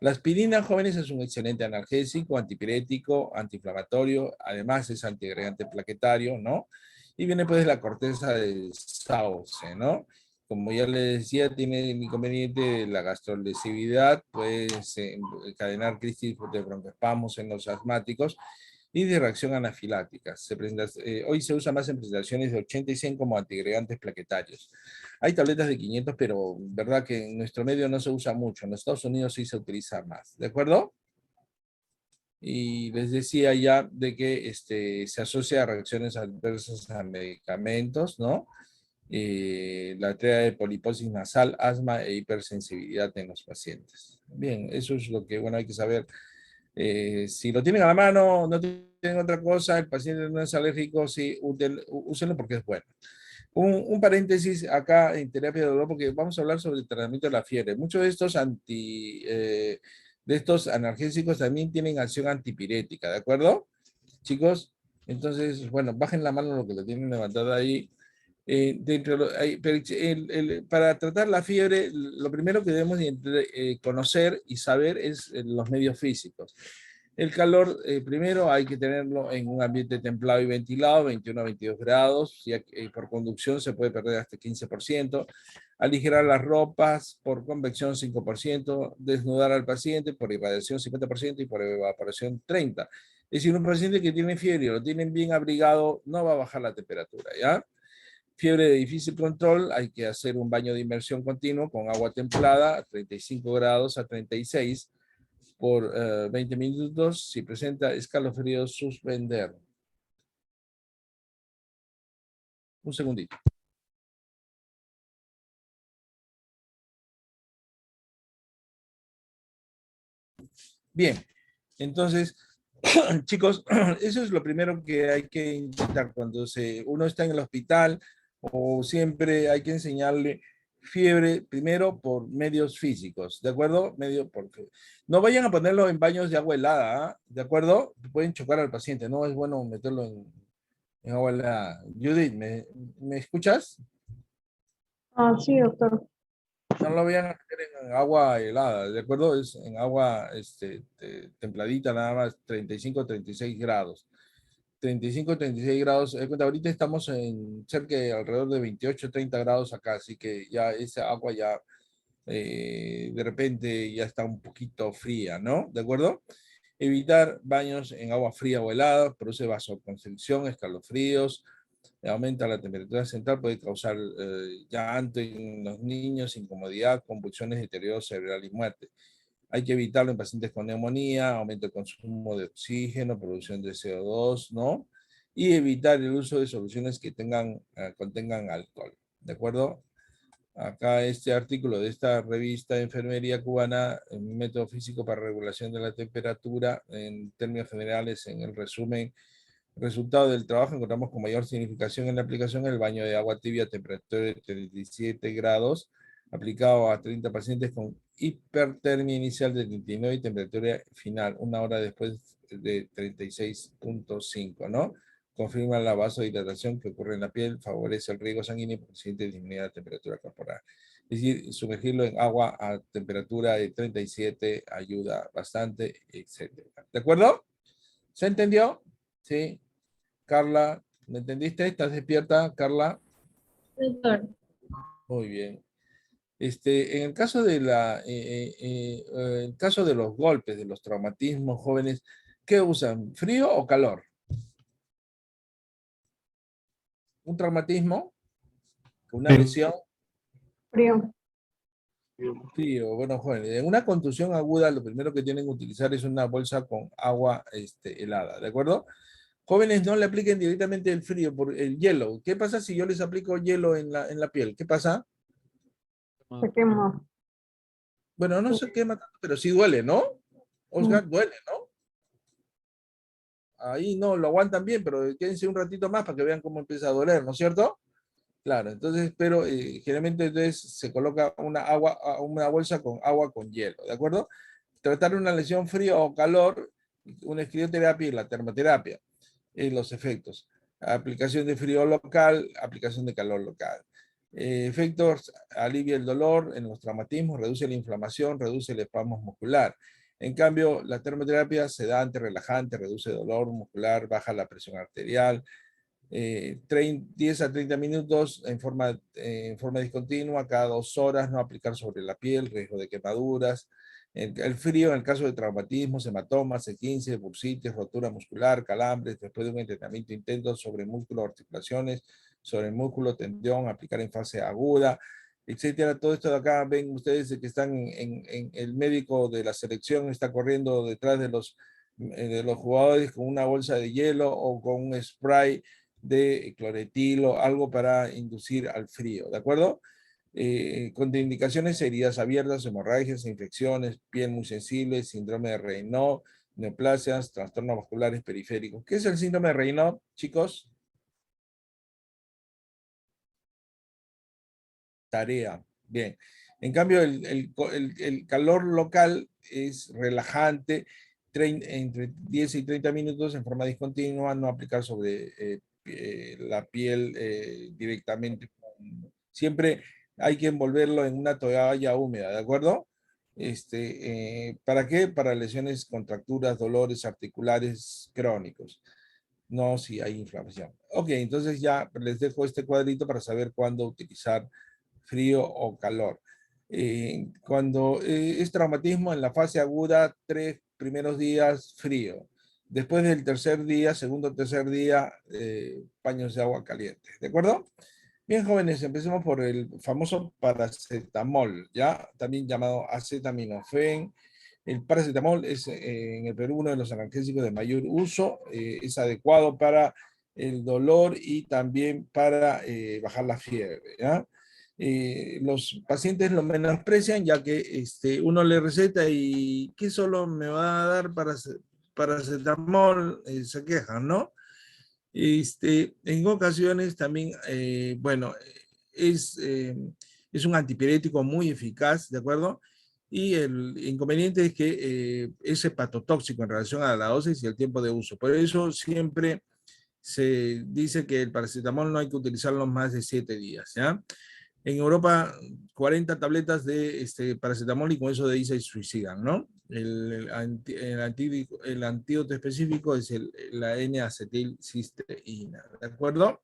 la aspirina, jóvenes, es un excelente analgésico, antipirético, antiinflamatorio, además es antiagregante plaquetario, ¿no? Y viene pues de la corteza del sauce, ¿no? Como ya les decía, tiene el inconveniente de la gastrolesividad, puede encadenar crisis de broncoespasmos en los asmáticos y de reacción anafiláctica. Hoy se usa más en presentaciones de 80 y 100 como antiagregantes plaquetarios. Hay tabletas de 500, pero verdad que en nuestro medio no se usa mucho. En los Estados Unidos sí se utiliza más. ¿De acuerdo? Y les decía ya de que se asocia a reacciones adversas a medicamentos, ¿no? La TEA de poliposis nasal, asma e hipersensibilidad en los pacientes. Bien, eso es lo que, bueno, hay que saber. Si lo tienen a la mano, no tienen otra cosa, el paciente no es alérgico, sí, úsenlo porque es bueno. Un paréntesis acá en terapia de dolor, porque vamos a hablar sobre el tratamiento de la fiebre. Muchos de estos de estos analgésicos también tienen acción antipirética, ¿de acuerdo? Chicos, entonces, bueno, bajen la mano lo que lo tienen levantado ahí. Para tratar la fiebre, lo primero que debemos conocer y saber es los medios físicos. El calor, primero hay que tenerlo en un ambiente templado y ventilado, 21 a 22 grados, ya que por conducción se puede perder hasta 15%, aligerar las ropas por convección 5%, desnudar al paciente por irradiación 50% y por evaporación 30%. Es decir, un paciente que tiene fiebre y lo tienen bien abrigado, no va a bajar la temperatura, ¿ya? Fiebre de difícil control, hay que hacer un baño de inmersión continuo con agua templada a 35 grados a 36 por 20 minutos. Si presenta escalofríos, suspender. Un segundito. Bien, entonces, chicos, eso es lo primero que hay que intentar cuando uno está en el hospital, o siempre hay que enseñarle fiebre primero por medios físicos, ¿de acuerdo? No vayan a ponerlo en baños de agua helada, ¿ah? ¿De acuerdo? Pueden chocar al paciente, no es bueno meterlo en agua helada. Judith, ¿me escuchas? Sí, doctor. No lo vayan a meter en agua helada, ¿de acuerdo? Es en agua templadita, nada más, 35, 36 grados. 35, 36 grados. Ahorita estamos en cerca de alrededor de 28, 30 grados acá, así que ya esa agua ya de repente ya está un poquito fría, ¿no? ¿De acuerdo? Evitar baños en agua fría o helada, produce vasoconstricción, escalofríos, aumenta la temperatura central, puede causar llanto en los niños, incomodidad, convulsiones, deterioro cerebral y muerte. Hay que evitarlo en pacientes con neumonía, aumento del consumo de oxígeno, producción de CO2, ¿no? Y evitar el uso de soluciones que contengan alcohol, ¿de acuerdo? Acá este artículo de esta revista de enfermería cubana, un método físico para regulación de la temperatura, en términos generales, en el resumen, resultado del trabajo, encontramos con mayor significación en la aplicación el baño de agua tibia a temperatura de 37 grados, aplicado a 30 pacientes con hipertermia inicial de 39 y temperatura final, 1 hora después de 36.5, ¿no? Confirma la vasodilatación que ocurre en la piel, favorece el riego sanguíneo y por consiguiente disminuye la temperatura corporal. Es decir, sumergirlo en agua a temperatura de 37 ayuda bastante, etc. ¿De acuerdo? ¿Se entendió? Sí. Carla, ¿me entendiste? ¿Estás despierta, Carla? Doctor. Muy bien. En el caso de el caso de los golpes, de los traumatismos jóvenes, ¿qué usan? ¿Frío o calor? ¿Un traumatismo? ¿Una lesión? Frío. Frío, bueno, jóvenes. En una contusión aguda, lo primero que tienen que utilizar es una bolsa con agua helada, ¿de acuerdo? Jóvenes, no le apliquen directamente el frío, por el hielo. ¿Qué pasa si yo les aplico hielo en la piel? ¿Qué pasa? Se quema. Bueno, no se quema tanto, pero sí duele, ¿no? Oscar, duele, ¿no? Ahí no, lo aguantan bien, pero quédense un ratito más para que vean cómo empieza a doler, ¿no es cierto? Claro, entonces, pero generalmente entonces se coloca una bolsa con agua con hielo, ¿de acuerdo? Tratar una lesión frío o calor, una crioterapia y la termoterapia, los efectos. Aplicación de frío local, aplicación de calor local. Efectos, alivia el dolor en los traumatismos, reduce la inflamación, reduce el espasmo muscular. En cambio, la termoterapia sedante, relajante, reduce dolor muscular, baja la presión arterial, 10 a 30 minutos en forma discontinua, cada 2 horas, no aplicar sobre la piel, riesgo de quemaduras. El frío en el caso de traumatismos, hematomas, C15, bursitis, rotura muscular, calambres, después de un entrenamiento intenso sobre músculo, articulaciones, sobre el músculo, tendón, aplicar en fase aguda, etcétera. Todo esto de acá, ven ustedes que están el médico de la selección está corriendo detrás de los de los jugadores con una bolsa de hielo o con un spray de cloretilo, algo para inducir al frío, ¿de acuerdo? Contraindicaciones: heridas abiertas, hemorragias, infecciones, piel muy sensible, síndrome de Raynaud, neoplasias, trastornos vasculares periféricos. ¿Qué es el síndrome de Raynaud, chicos? Tarea. Bien. En cambio, el calor local es relajante, entre 10 y 30 minutos en forma discontinua, no aplicar sobre la piel directamente. Siempre hay que envolverlo en una toalla húmeda, ¿de acuerdo? ¿Para qué? Para lesiones, contracturas, dolores articulares crónicos. No si hay inflamación. Ok, entonces ya les dejo este cuadrito para saber cuándo utilizar frío o calor. Cuando es traumatismo en la fase aguda, 3 primeros días frío. Después del tercer día, segundo o tercer día, paños de agua caliente. ¿De acuerdo? Bien, jóvenes, empecemos por el famoso paracetamol, ¿ya? También llamado acetaminofén. El paracetamol es en el Perú uno de los analgésicos de mayor uso. Es adecuado para el dolor y también para bajar la fiebre, ¿ya? Los pacientes lo menosprecian ya que uno le receta y ¿qué solo me va a dar paracetamol? Se quejan, ¿no? En ocasiones también, bueno, es un antipirético muy eficaz, ¿de acuerdo? Y el inconveniente es que es hepatotóxico en relación a la dosis y el tiempo de uso. Por eso siempre se dice que el paracetamol no hay que utilizarlo más de 7 días, ¿ya? En Europa, 40 tabletas de paracetamol y con eso de ahí se suicidan, ¿no? El antídoto específico es la N-acetilcisteína, ¿de acuerdo?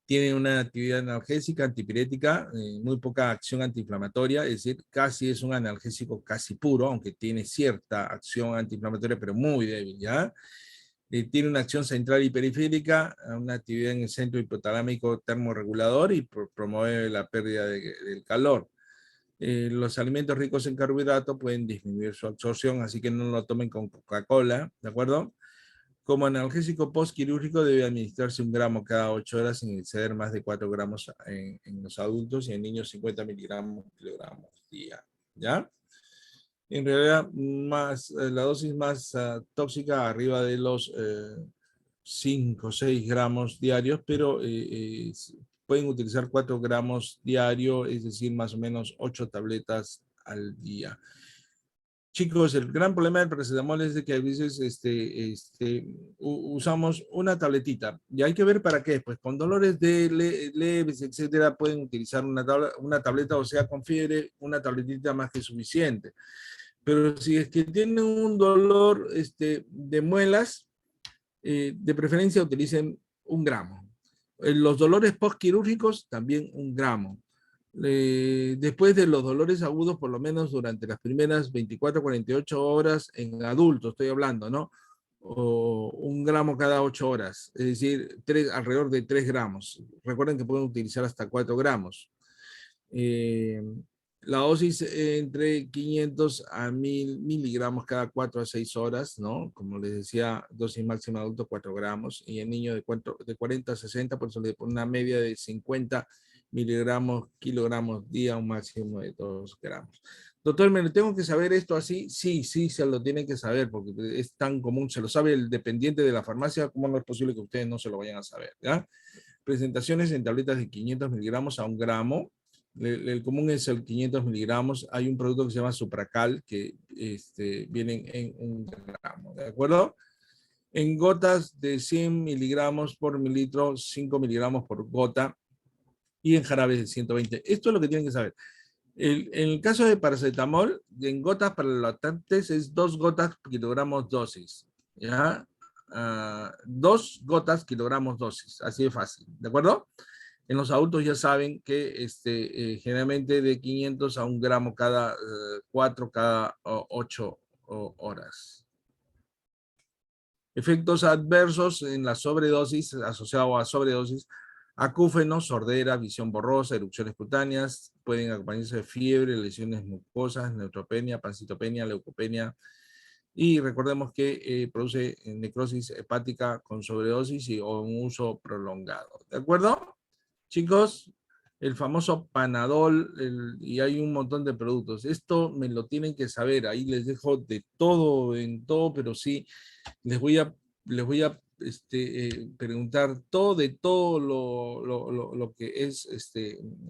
Tiene una actividad analgésica, antipirética, muy poca acción antiinflamatoria, es decir, casi es un analgésico casi puro, aunque tiene cierta acción antiinflamatoria, pero muy débil, ¿ya? Tiene una acción central y periférica, una actividad en el centro hipotalámico termorregulador y promueve la pérdida del calor. Los alimentos ricos en carbohidratos pueden disminuir su absorción, así que no lo tomen con Coca-Cola, ¿de acuerdo? Como analgésico postquirúrgico debe administrarse 1 gramo cada 8 horas sin exceder más de 4 gramos en los adultos y en niños 50 miligramos kilogramos día, ¿ya? En realidad, la dosis más tóxica arriba de los 5 o 6 gramos diarios, pero pueden utilizar 4 gramos diario, es decir, más o menos 8 tabletas al día. Chicos, el gran problema del paracetamol es de que a veces usamos una tabletita y hay que ver para qué. Pues con dolores leves, etcétera, pueden utilizar una tableta, o sea, con fiebre, una tabletita más que suficiente. Pero si es que tienen un dolor de muelas, de preferencia utilicen 1 gramo. Los dolores postquirúrgicos, también 1 gramo. Después de los dolores agudos, por lo menos durante las primeras 24 a 48 horas en adultos, estoy hablando, ¿no? O 1 gramo cada 8 horas, es decir, alrededor de 3 gramos. Recuerden que pueden utilizar hasta 4 gramos. La dosis entre 500 a 1000 miligramos cada 4 a 6 horas, ¿no? Como les decía, dosis máxima adulto 4 gramos, y en niños de 40 a 60, por eso le ponen una media de 50 miligramos, kilogramos día, un máximo de 2 gramos. Doctor, ¿me lo tengo que saber esto así? Sí, sí, se lo tienen que saber, porque es tan común, se lo sabe el dependiente de la farmacia, ¿cómo no es posible que ustedes no se lo vayan a saber? ¿Ya? Presentaciones en tabletas de 500 miligramos a 1 gramo. El común es el 500 miligramos. Hay un producto que se llama Supracal, que vienen en 1 gramo, ¿de acuerdo? En gotas de 100 miligramos por mililitro, 5 miligramos por gota, y en jarabes de 120. Esto es lo que tienen que saber. En el caso de paracetamol, en gotas para los lactantes es 2 gotas kilogramos dosis, ¿ya? 2 gotas kilogramos dosis, así de fácil, ¿de acuerdo? En los adultos ya saben que generalmente de 500 a 1 gramo cada 4, cada 8 horas. Efectos adversos en la sobredosis, asociado a sobredosis: acúfenos, sordera, visión borrosa, erupciones cutáneas, pueden acompañarse de fiebre, lesiones mucosas, neutropenia, pancitopenia, leucopenia, Y recordemos que produce necrosis hepática con sobredosis o un uso prolongado. ¿De acuerdo? Chicos, el famoso Panadol, y hay un montón de productos. Esto me lo tienen que saber. Ahí les dejo de todo, en todo, pero sí, les voy a preguntar todo de todo lo que es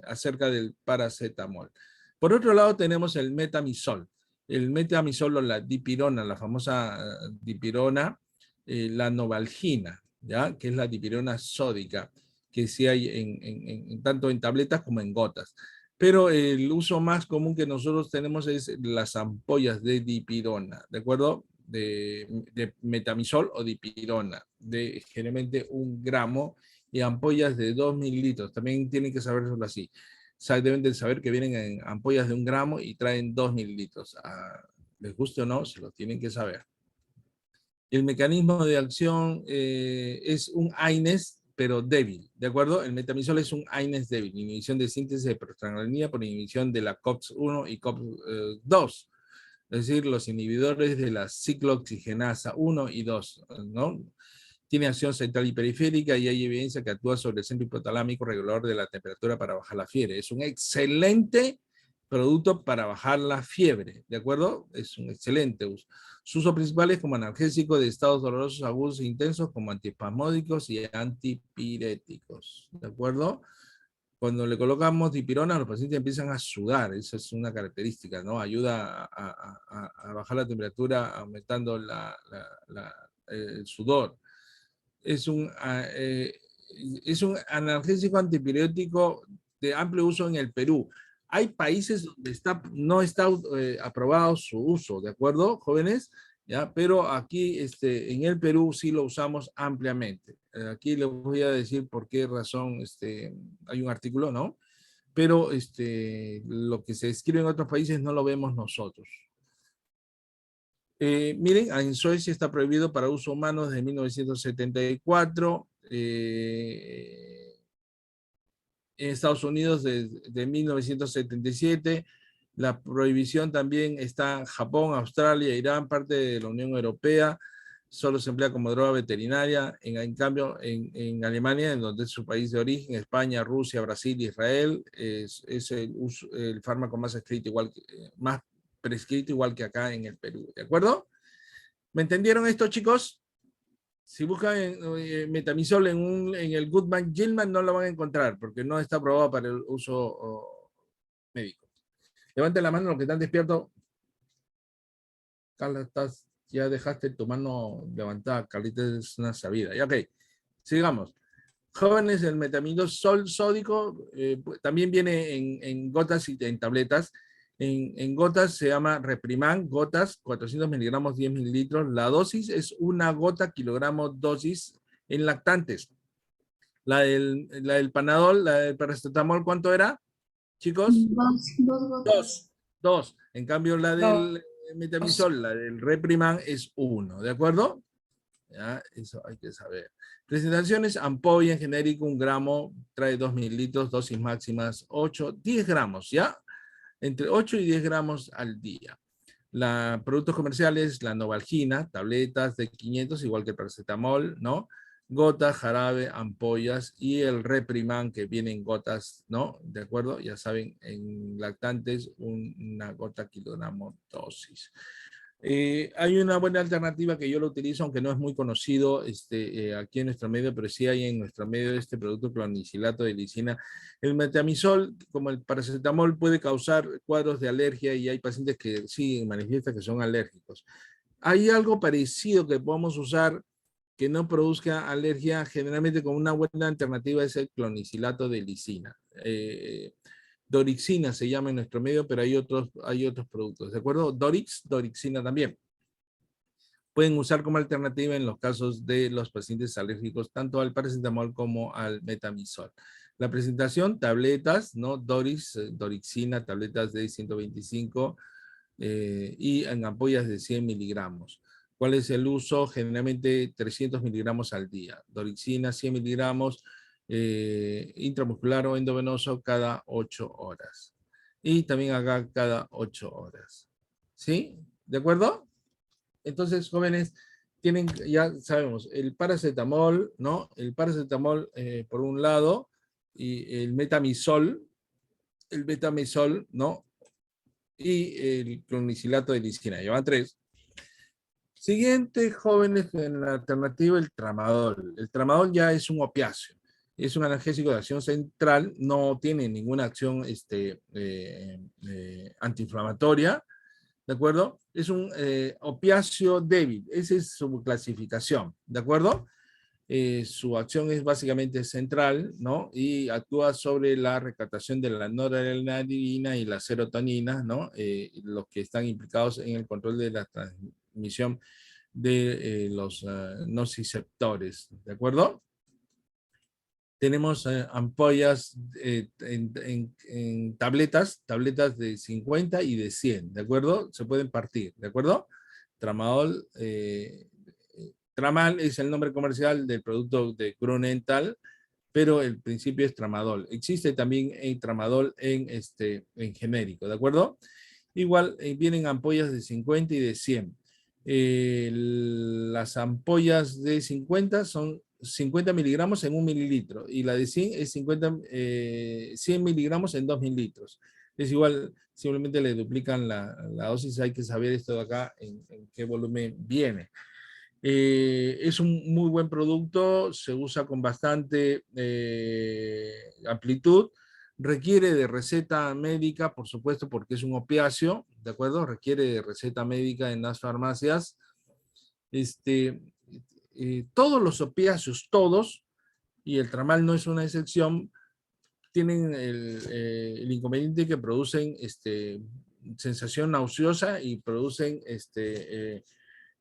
acerca del paracetamol. Por otro lado tenemos el metamizol. El metamizol o la dipirona, la famosa dipirona, la novalgina, ¿ya? Que es la dipirona sódica, que sí hay tanto en tabletas como en gotas. Pero el uso más común que nosotros tenemos es las ampollas de dipirona, ¿de acuerdo? De metamizol o dipirona, de generalmente 1 gramo, y ampollas de 2 mililitros. También tienen que saberlo así. Deben de saber que vienen en ampollas de 1 gramo y traen 2 mililitros. Les guste o no, se lo tienen que saber. El mecanismo de acción es un AINES, pero débil, ¿de acuerdo? El metamizol es un AINES débil, inhibición de síntesis de prostaglandina por inhibición de la COX-1 y COX-2. Es decir, los inhibidores de la ciclooxigenasa 1 y 2, ¿no? Tiene acción central y periférica y hay evidencia que actúa sobre el centro hipotalámico regulador de la temperatura para bajar la fiebre. Es un excelente producto para bajar la fiebre, ¿de acuerdo? Es un excelente uso. Su uso principal es como analgésico de estados dolorosos agudos e intensos, como antiespasmódicos y antipiréticos, ¿de acuerdo? Cuando le colocamos dipirona, los pacientes empiezan a sudar, esa es una característica, ¿no? Ayuda a bajar la temperatura aumentando el sudor. Es un analgésico antipirético de amplio uso en el Perú. Hay países donde no está aprobado su uso, ¿de acuerdo, jóvenes? ¿Ya? Pero aquí en el Perú sí lo usamos ampliamente. Aquí les voy a decir por qué razón hay un artículo, ¿no? Pero lo que se escribe en otros países no lo vemos nosotros. Miren, en Suecia está prohibido para uso humano desde 1974. En Estados Unidos de 1977. La prohibición también está en Japón, Australia, Irán, parte de la Unión Europea. Solo se emplea como droga veterinaria. En cambio, en Alemania, en donde es su país de origen, España, Rusia, Brasil, Israel, es el fármaco más prescrito igual que acá en el Perú. ¿De acuerdo? ¿Me entendieron esto, chicos? Si buscan metamizol en el Goodman-Gilman no lo van a encontrar porque no está aprobado para el uso médico. Levanten la mano los que están despiertos. Carla, ya dejaste tu mano levantada. Carlita es una sabida. Ya, ok. Sigamos. Jóvenes, el metamizol sódico también viene en gotas y en tabletas. En gotas se llama Repriman, gotas, 400 miligramos, 10 mililitros. La dosis es 1 gota kilogramo dosis en lactantes. La del Panadol, la del paracetamol, ¿cuánto era, chicos? 2. En cambio, la del metamizol, la del Repriman es 1, ¿de acuerdo? ¿Ya? Eso hay que saber. Presentaciones, ampolla en genérico, 1 gramo, trae 2 mililitros, dosis máximas 10 gramos, ¿ya? Entre 8 y 10 gramos al día. Productos comerciales, la novalgina, tabletas de 500, igual que el paracetamol, ¿no? Gotas, jarabe, ampollas y el Repriman que viene en gotas, ¿no? ¿De acuerdo? Ya saben, en lactantes, 1 gota kilogramo dosis. Hay una buena alternativa que yo lo utilizo, aunque no es muy conocido aquí en nuestro medio, pero sí hay en nuestro medio este producto clonicilato de lisina. El metamizol, como el paracetamol, puede causar cuadros de alergia y hay pacientes que sí manifiestan que son alérgicos. Hay algo parecido que podemos usar que no produzca alergia, generalmente con una buena alternativa es el clonicilato de lisina. Dorixina se llama en nuestro medio, pero hay otros productos, ¿de acuerdo? Dorixina también. Pueden usar como alternativa en los casos de los pacientes alérgicos, tanto al paracetamol como al metamizol. La presentación, tabletas, ¿no? Dorixina, tabletas de 125 y en ampollas de 100 miligramos. ¿Cuál es el uso? Generalmente 300 miligramos al día. Dorixina, 100 miligramos, intramuscular o endovenoso cada 8 horas. Y también acá cada 8 horas. ¿Sí? ¿De acuerdo? Entonces, jóvenes, tienen, ya sabemos, el paracetamol, ¿no? El paracetamol por un lado, y el metamizol, ¿no? Y el clonicilato de lisina, llevan 3. Siguiente, jóvenes, en la alternativa, el tramadol. El tramadol ya es un opiáceo. Es un analgésico de acción central, no tiene ninguna acción antiinflamatoria, ¿de acuerdo? Es un opiáceo débil, esa es su clasificación, ¿de acuerdo? Su acción es básicamente central, ¿no? Y actúa sobre la recaptación de la noradrenalina y la serotonina, ¿no? Los que están implicados en el control de la transmisión de los nociceptores, ¿de acuerdo? Tenemos ampollas en tabletas de 50 y de 100, ¿de acuerdo? Se pueden partir, ¿de acuerdo? Tramadol, Tramal es el nombre comercial del producto de Grunenthal, pero el principio es tramadol. Existe también el tramadol en genérico, ¿de acuerdo? Igual vienen ampollas de 50 y de 100. Las ampollas de 50 son 50 miligramos en 1 mililitro y la de 100 es 100 miligramos en 2 mililitros. Es igual, simplemente le duplican la dosis. Hay que saber esto de acá en qué volumen viene. Es un muy buen producto, se usa con bastante amplitud, requiere de receta médica, por supuesto, porque es un opiáceo, ¿de acuerdo? Requiere de receta médica en las farmacias. Todos los opiáceos, todos, y el tramal no es una excepción, tienen el inconveniente que producen sensación nauseosa y producen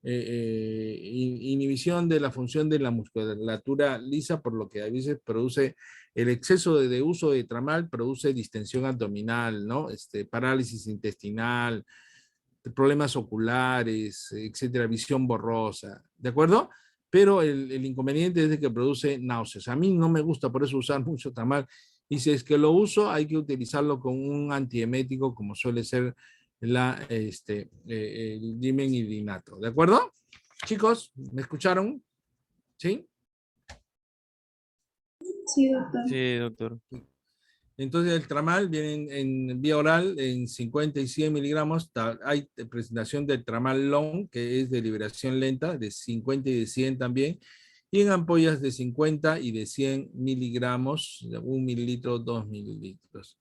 inhibición de la función de la musculatura lisa, por lo que a veces produce el exceso de uso de tramal, produce distensión abdominal, ¿no? Parálisis intestinal, problemas oculares, etcétera, visión borrosa, ¿de acuerdo? Pero el inconveniente es de que produce náuseas. A mí no me gusta por eso usar mucho tramal, y si es que lo uso, hay que utilizarlo con un antiemético, como suele ser el dimenidinato, ¿de acuerdo? Chicos, ¿me escucharon? ¿Sí? Sí, doctor. Sí, doctor. Entonces el tramal viene en vía oral en 50 y 100 miligramos. Hay presentación del tramal long, que es de liberación lenta, de 50 y de 100 también. Y en ampollas de 50 y de 100 miligramos, 1 mililitro, 2 mililitros.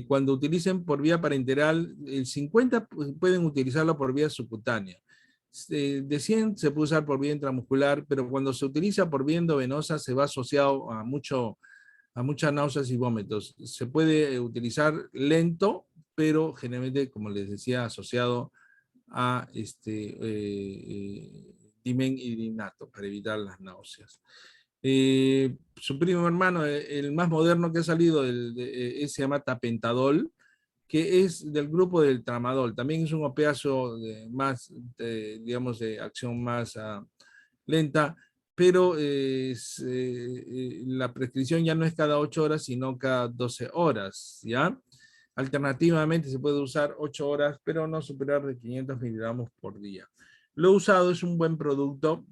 Cuando utilicen por vía parenteral, el 50 pueden utilizarlo por vía subcutánea. De 100 se puede usar por vía intramuscular, pero cuando se utiliza por vía endovenosa se va asociado a muchas náuseas y vómitos. Se puede utilizar lento, pero generalmente, como les decía, asociado a dimenidinato para evitar las náuseas. Su primo hermano, el más moderno que ha salido, se llama tapentadol, que es del grupo del tramadol. También es un opiáceo digamos, de acción más lenta, pero la prescripción ya no es cada 8 horas, sino cada 12 horas, ¿ya? Alternativamente se puede usar 8 horas, pero no superar de 500 miligramos por día. Lo usado, es un buen producto,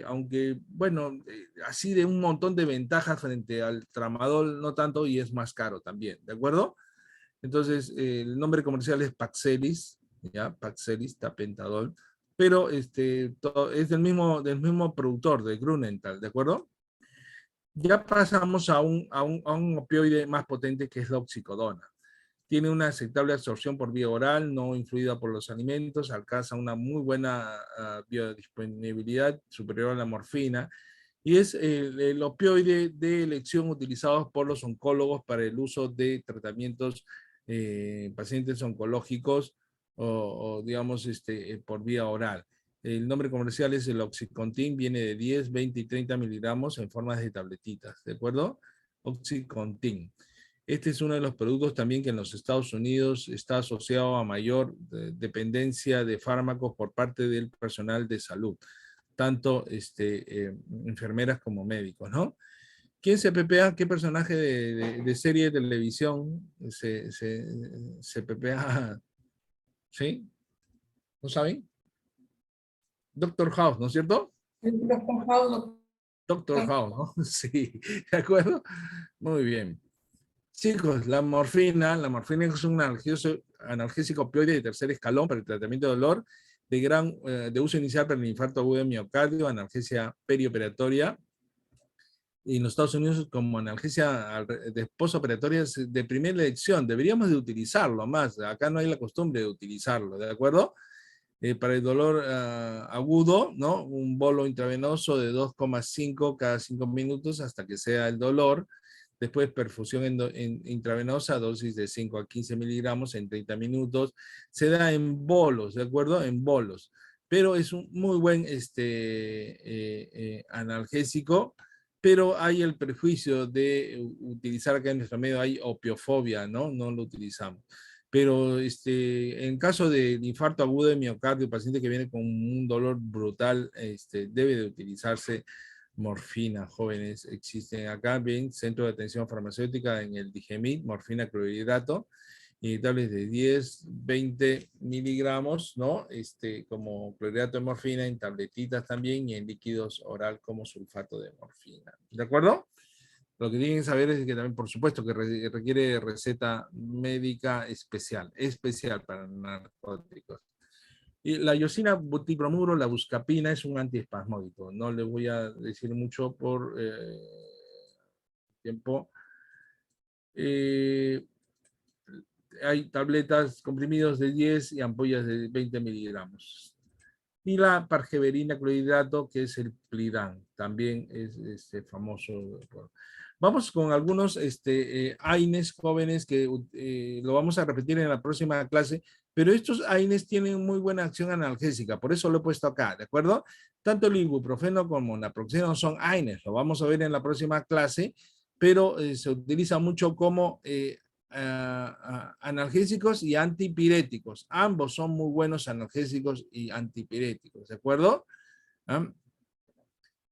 aunque, bueno, así de un montón de ventajas frente al tramadol, no tanto, y es más caro también, ¿de acuerdo? Entonces, el nombre comercial es Paxelis, ¿ya? Paxelis, tapentadol, pero es del mismo productor, de Grunenthal, ¿de acuerdo? Ya pasamos a un opioide más potente, que es la oxicodona. Tiene una aceptable absorción por vía oral, no influida por los alimentos, alcanza una muy buena biodisponibilidad, superior a la morfina, y es el opioide de elección utilizado por los oncólogos para el uso de tratamientos pacientes oncológicos o digamos, por vía oral. El nombre comercial es el Oxycontin, viene de 10, 20 y 30 miligramos en formas de tabletitas, ¿de acuerdo? Oxycontin. Este es uno de los productos también que en los Estados Unidos está asociado a mayor dependencia de fármacos por parte del personal de salud, tanto enfermeras como médicos, ¿no? ¿Quién se pepea? ¿Qué personaje de serie de televisión se pepea? ¿Sí? ¿No saben? Doctor House, ¿no es cierto? Doctor House, ¿no? Sí, ¿de acuerdo? Muy bien. Chicos, la morfina es un analgésico opioide de tercer escalón para el tratamiento de dolor de uso inicial para el infarto agudo de miocardio, analgesia perioperatoria. Y en los Estados Unidos como analgesia de postoperatoria es de primera elección. Deberíamos de utilizarlo más. Acá no hay la costumbre de utilizarlo, ¿de acuerdo? Para el dolor agudo, ¿no? Un bolo intravenoso de 2,5 cada 5 minutos hasta que sea el dolor. Después perfusión intravenosa, dosis de 5 a 15 miligramos en 30 minutos. Se da en bolos, ¿de acuerdo? En bolos. Pero es un muy buen analgésico, pero hay el prejuicio de utilizar acá en nuestro medio, hay opiofobia, ¿no? No lo utilizamos. Pero en caso de infarto agudo de miocardio, paciente que viene con un dolor brutal, debe de utilizarse morfina, jóvenes. Existen acá, bien, centro de atención farmacéutica en el Digemid, morfina clorhidrato, inyectables de 10, 20 miligramos, ¿no? Como clorhidrato de morfina, en tabletitas también, y en líquidos oral como sulfato de morfina. ¿De acuerdo? Lo que tienen que saber es que también, por supuesto, que requiere receta médica especial para narcóticos. Y la iosina butibromuro, la buscapina, es un antiespasmódico. No le voy a decir mucho por tiempo. Hay tabletas comprimidos de 10 y ampollas de 20 miligramos. Y la pargeverina clorhidrato, que es el Plidan, también es famoso. Vamos con algunos AINES jóvenes que lo vamos a repetir en la próxima clase, pero estos AINES tienen muy buena acción analgésica, por eso lo he puesto acá, ¿de acuerdo? Tanto el ibuprofeno como naproxeno son AINES, lo vamos a ver en la próxima clase, pero se utiliza mucho como analgésicos y antipiréticos. Ambos son muy buenos analgésicos y antipiréticos, ¿de acuerdo?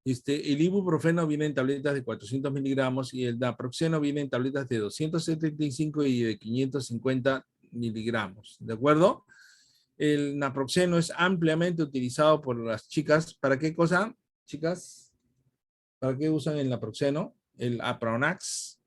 El ibuprofeno viene en tabletas de 400 miligramos y el naproxeno viene en tabletas de 275 y de 550 miligramos, ¿de acuerdo? El naproxeno es ampliamente utilizado por las chicas. ¿Para qué cosa, chicas? ¿Para qué usan el naproxeno? El Apronax.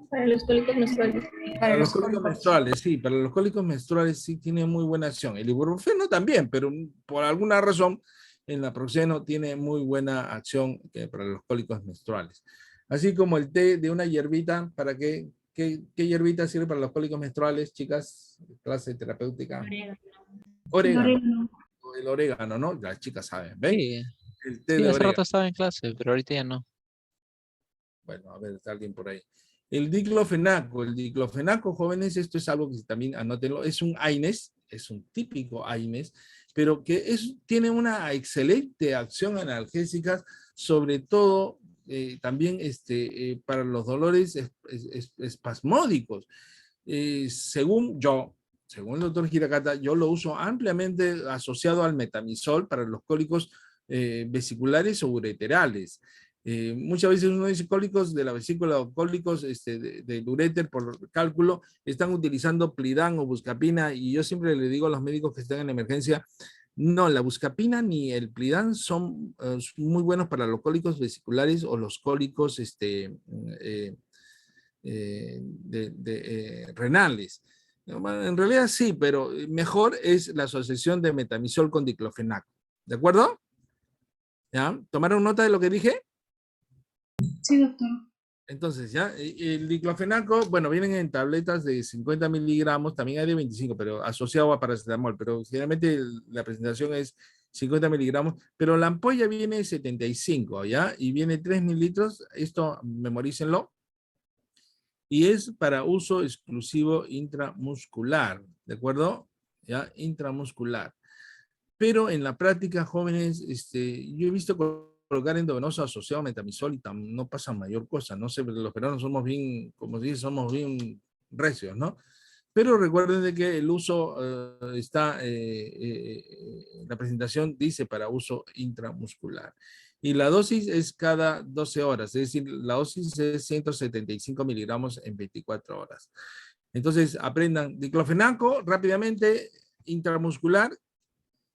Para los cólicos menstruales. Para los cólicos menstruales, sí, para los cólicos menstruales sí tiene muy buena acción. El ibuprofeno también, pero por alguna razón el naproxeno tiene muy buena acción para los cólicos menstruales. Así como el té de una hierbita, ¿para qué? ¿Qué hierbita sirve para los cólicos menstruales, chicas? Clase terapéutica. Orégano. El orégano, ¿no? Las chicas saben, ¿ven? Sí, El té sí, de hace rato orégano. estaba en clase, pero ahorita ya no. Bueno, a ver, está alguien por ahí. El diclofenaco, jóvenes, esto es algo que también anótenlo, es un AINES, es un típico AINES, pero que tiene una excelente acción analgésica, sobre todo también para los dolores espasmódicos. Según el doctor Hiragata, yo lo uso ampliamente asociado al metamisol para los cólicos vesiculares o ureterales. Muchas veces uno dice cólicos de la vesícula o cólicos del uréter por cálculo, están utilizando Plidan o buscapina, y yo siempre le digo a los médicos que están en emergencia, no, la buscapina ni el Plidan son muy buenos para los cólicos vesiculares o los cólicos renales. En realidad sí, pero mejor es la asociación de metamisol con diclofenaco. ¿De acuerdo? ¿Ya? ¿Tomaron nota de lo que dije? Sí, doctor. Entonces, ya, el diclofenaco, bueno, vienen en tabletas de 50 miligramos, también hay de 25, pero asociado a paracetamol, pero generalmente la presentación es 50 miligramos, pero la ampolla viene de 75, ¿ya? Y viene 3 mililitros, esto memorícenlo, y es para uso exclusivo intramuscular, ¿de acuerdo? ¿Ya? Intramuscular. Pero en la práctica, jóvenes, yo he visto colocar endovenoso asociado a metamisol y no pasa mayor cosa, no sé, los peruanos somos bien, como se dice, somos bien recios, ¿no? Pero recuerden de que el uso la presentación dice para uso intramuscular. Y la dosis es cada 12 horas, es decir, la dosis es 175 miligramos en 24 horas. Entonces, aprendan diclofenaco rápidamente, intramuscular,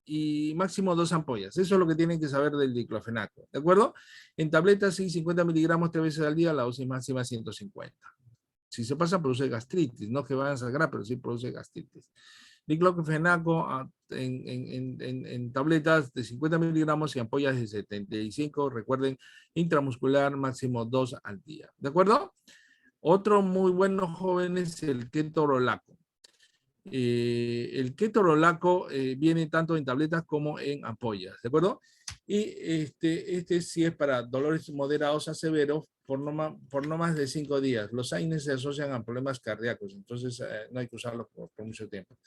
y máximo 2 ampollas. Eso es lo que tienen que saber del diclofenaco, ¿de acuerdo? En tabletas, sí, 50 miligramos 3 veces al día, la dosis máxima 150. Si se pasa, produce gastritis, no que vayan a sangrar, pero sí produce gastritis. Diclofenaco en tabletas de 50 miligramos y ampollas de 75, recuerden, intramuscular máximo 2 al día, ¿de acuerdo? Otro muy bueno, jóvenes, es el ketorolaco. El ketorolaco viene tanto en tabletas como en ampollas, ¿de acuerdo? Y este sí es para dolores moderados a severos por no más de 5 días. Los AINES se asocian a problemas cardíacos, entonces no hay que usarlos por mucho tiempo.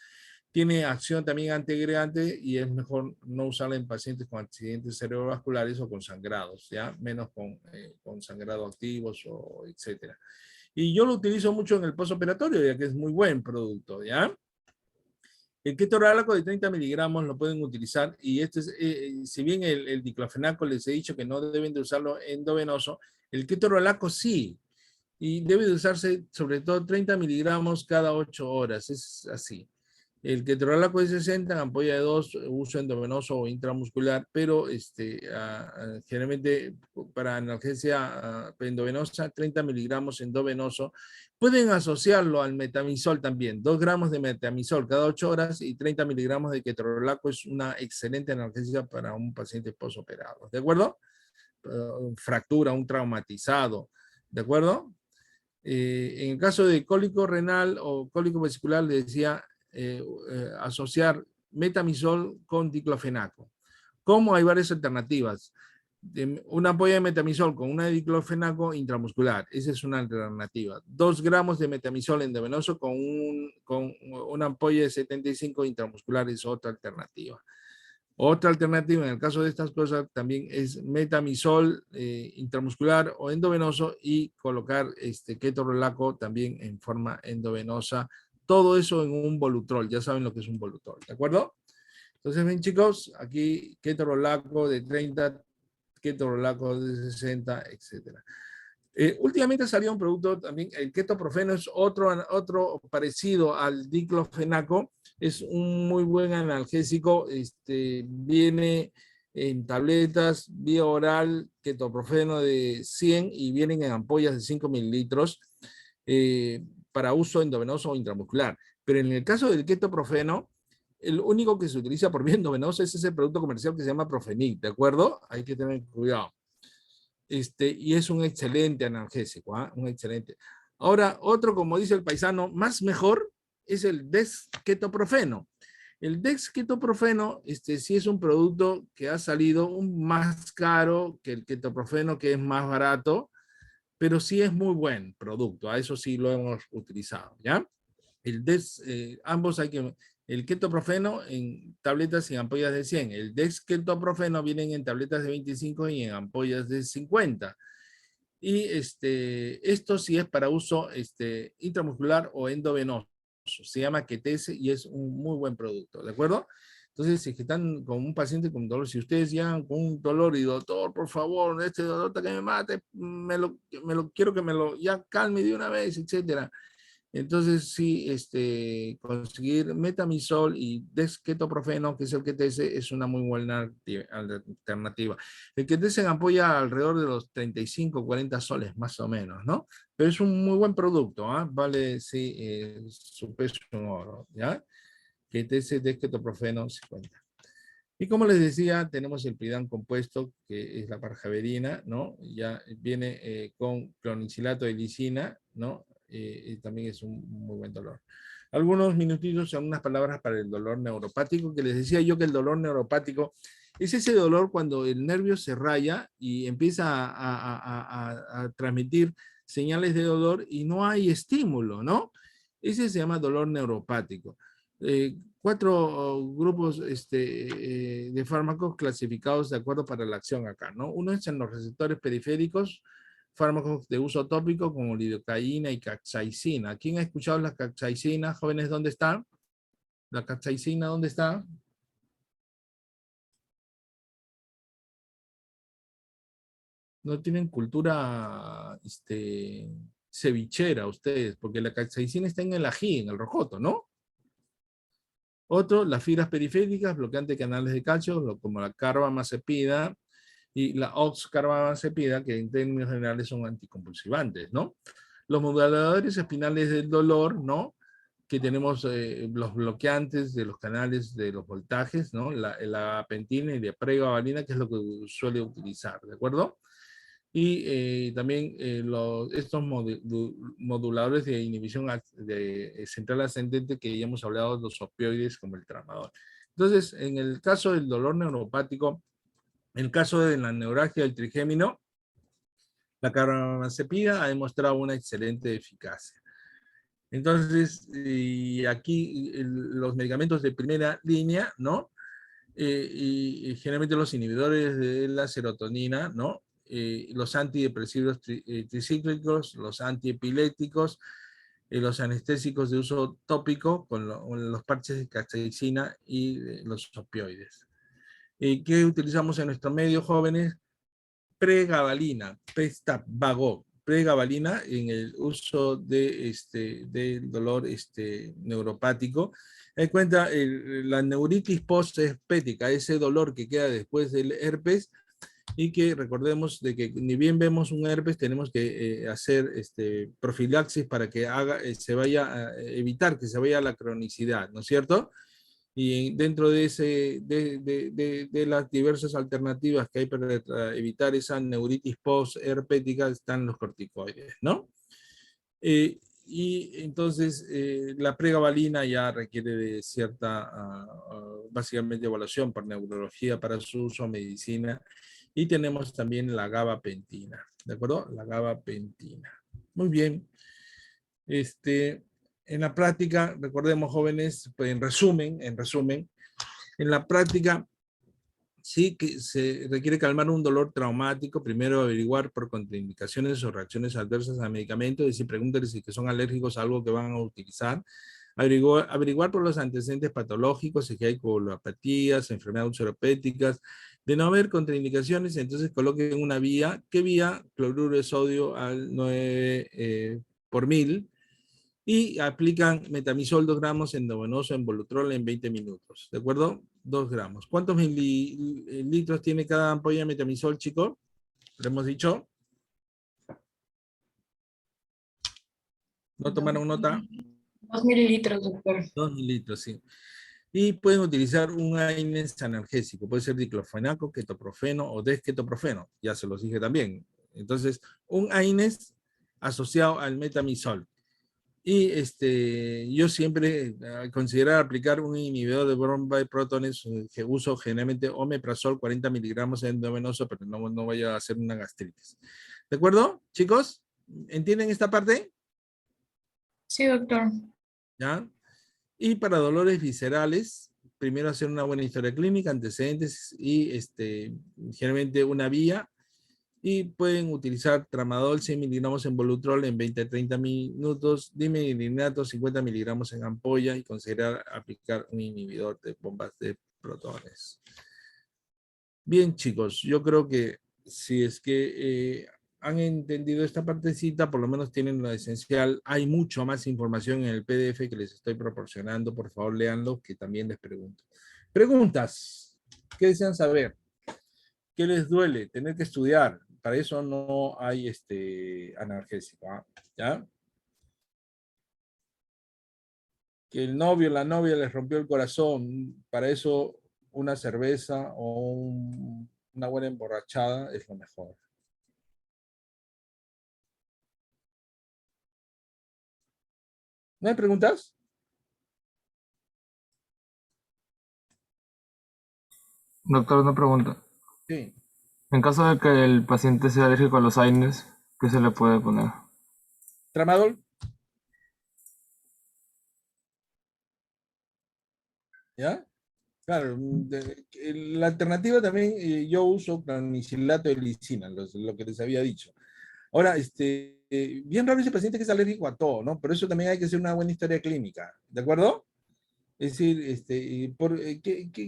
Tiene acción también antiagregante y es mejor no usarla en pacientes con accidentes cerebrovasculares o con sangrados, ¿ya? Menos con sangrado activos o etcétera. Y yo lo utilizo mucho en el postoperatorio, ya que es muy buen producto, ¿ya? El ketorolaco de 30 miligramos lo pueden utilizar y si bien el diclofenaco les he dicho que no deben de usarlo endovenoso, el ketorolaco sí, y debe de usarse sobre todo 30 miligramos cada 8 horas, es así. El ketorolaco de 60, ampolla de 2, uso endovenoso o intramuscular, pero generalmente para analgesia endovenosa, 30 miligramos endovenoso. Pueden asociarlo al metamizol también, 2 gramos de metamizol cada 8 horas y 30 miligramos de ketorolaco es una excelente analgesia para un paciente postoperado, ¿de acuerdo? Fractura, un traumatizado, ¿de acuerdo? En el caso de cólico renal o cólico vesicular, le decía, asociar metamizol con diclofenaco. ¿Cómo? Hay varias alternativas. Una ampolla de metamizol con una de diclofenaco intramuscular. Esa es una alternativa. 2 gramos de metamizol endovenoso con una ampolla de 75 intramuscular es otra alternativa. Otra alternativa en el caso de estas cosas también es metamizol intramuscular o endovenoso y colocar ketorolaco también en forma endovenosa. Todo eso en un volutrol, ya saben lo que es un volutrol, ¿de acuerdo? Entonces, ven chicos, aquí ketorolaco de 30, ketorolaco de 60, etc. Últimamente salió un producto también, el ketoprofeno es otro parecido al diclofenaco, es un muy buen analgésico, viene en tabletas, vía oral, ketoprofeno de 100 y vienen en ampollas de 5 mililitros para uso endovenoso o intramuscular. Pero en el caso del ketoprofeno, el único que se utiliza por vía endovenosa es ese producto comercial que se llama Profenil, ¿de acuerdo? Hay que tener cuidado. Y es un excelente analgésico, un excelente. Ahora, otro, como dice el paisano, más mejor es el dexketoprofeno. El dexketoprofeno, sí es un producto que ha salido más caro que el ketoprofeno, que es más barato, pero sí es muy buen producto, a eso sí lo hemos utilizado, ¿ya? Ambos hay que... El ketoprofeno en tabletas y ampollas de 100. El dexketoprofeno vienen en tabletas de 25 y en ampollas de 50. Y esto sí es para uso intramuscular o endovenoso. Se llama Ketese y es un muy buen producto, ¿de acuerdo? Entonces, si están con un paciente con dolor, si ustedes llegan con un dolor y doctor, por favor, este dolor está que me mate, quiero que me lo ya calme de una vez, etcétera. Entonces, sí, conseguir metamizol y dexketoprofeno, que es el ketese, es una muy buena alternativa. El ketese ampolla alrededor de los 35, 40 soles, más o menos, ¿no? Pero es un muy buen producto, ¿ah? Vale, sí, su peso en oro, ¿ya? Ketese, dexketoprofeno, 50. Y como les decía, tenemos el Pridan compuesto, que es la parjaverina, ¿no? Ya viene con clonicilato de lisina, ¿no? Y también es un muy buen dolor. Algunos minutitos, algunas palabras para el dolor neuropático, que les decía yo que el dolor neuropático es ese dolor cuando el nervio se raya y empieza a transmitir señales de dolor y no hay estímulo, ¿no? Ese se llama dolor neuropático. 4 grupos de fármacos clasificados de acuerdo para la acción acá, ¿no? Uno es en los receptores periféricos, fármacos de uso tópico como lidocaína y capsaicina. ¿Quién ha escuchado la capsaicina? Jóvenes, ¿dónde está? ¿La capsaicina dónde está? No tienen cultura cevichera ustedes, porque la capsaicina está en el ají, en el rojoto, ¿no? Otro, las fibras periféricas, bloqueantes de canales de calcio, como la carbamazepina y la oxcarbamazepina, que en términos generales son anticonvulsivantes, ¿no? Los moduladores espinales del dolor, ¿no? Que tenemos los bloqueantes de los canales de los voltajes, ¿no? La gabapentina y la pregabalina, que es lo que suele utilizar, ¿de acuerdo? Y también estos moduladores de inhibición central ascendente que ya hemos hablado, los opioides como el tramadol. Entonces, en el caso del dolor neuropático, en el caso de la neuralgia del trigémino, la carbamazepina ha demostrado una excelente eficacia. Entonces, y aquí los medicamentos de primera línea, ¿no? Y generalmente los inhibidores de la serotonina, ¿no? Los antidepresivos tricíclicos, los antiepilépticos, los anestésicos de uso tópico, con los parches de capsaicina y los opioides. ¿Qué utilizamos en nuestro medio, jóvenes? Pregabalina, pregabalina en el uso de del dolor neuropático. En cuenta la neuritis post-herpética, ese dolor que queda después del herpes, y que recordemos de que ni bien vemos un herpes, tenemos que hacer profilaxis para que se vaya a evitar que se vaya a la cronicidad, ¿no es cierto? Y dentro de, de las diversas alternativas que hay para evitar esa neuritis post-herpética están los corticoides, ¿no? Y entonces la pregabalina ya requiere de cierta, básicamente, evaluación por neurología para su uso en medicina. Y tenemos también la gabapentina, ¿de acuerdo? La gabapentina. Muy bien. En la práctica, recordemos, jóvenes, pues en resumen, en la práctica sí que se requiere calmar un dolor traumático, primero averiguar por contraindicaciones o reacciones adversas al medicamento, es decir, pregúntales si que son alérgicos a algo que van a utilizar, averiguar por los antecedentes patológicos, si que hay coagulopatías, enfermedades ulceropéticas. De no haber contraindicaciones, entonces coloquen una vía. ¿Qué vía? Cloruro de sodio al 9 por 1000, y aplican metamizol 2 gramos endovenoso en Volutrol en 20 minutos. ¿De acuerdo? 2 gramos. ¿Cuántos mililitros tiene cada ampolla de metamizol, chicos? ¿Lo hemos dicho? ¿No tomaron nota? 2 mililitros, doctor. 2 mililitros, sí. Y pueden utilizar un AINES analgésico. Puede ser diclofenaco, ketoprofeno o desketoprofeno. Ya se los dije también. Entonces, un AINES asociado al metamizol. Y yo siempre considero aplicar un inhibidor de Brom-by protones, que uso generalmente omeprazol 40 miligramos endovenoso, pero no vaya a hacer una gastritis. ¿De acuerdo, chicos? ¿Entienden esta parte? Sí, doctor. ¿Ya? Y para dolores viscerales, primero hacer una buena historia clínica, antecedentes y generalmente una vía. Y pueden utilizar tramadol 100 miligramos en Volutrol en 20 a 30 minutos, dimidinato 50 miligramos en ampolla, y considerar aplicar un inhibidor de bombas de protones. Bien, chicos, yo creo que si es que han entendido esta partecita, por lo menos tienen lo esencial. Hay mucho más información en el PDF que les estoy proporcionando. Por favor, léanlo, que también les pregunto. Preguntas. ¿Qué desean saber? ¿Qué les duele? Tener que estudiar. Para eso no hay analgésico. ¿Ya? Que el novio o la novia les rompió el corazón. Para eso una cerveza o una buena emborrachada es lo mejor. ¿No hay preguntas? Doctor, una pregunta. Sí. En caso de que el paciente sea alérgico a los AINES, ¿qué se le puede poner? ¿Tramadol? ¿Ya? Claro, la alternativa también, yo uso clanicilato de lisina, lo que les había dicho. Ahora, bien raro ese paciente que es alérgico a todo, ¿no? Por eso también hay que hacer una buena historia clínica, ¿de acuerdo? Es decir,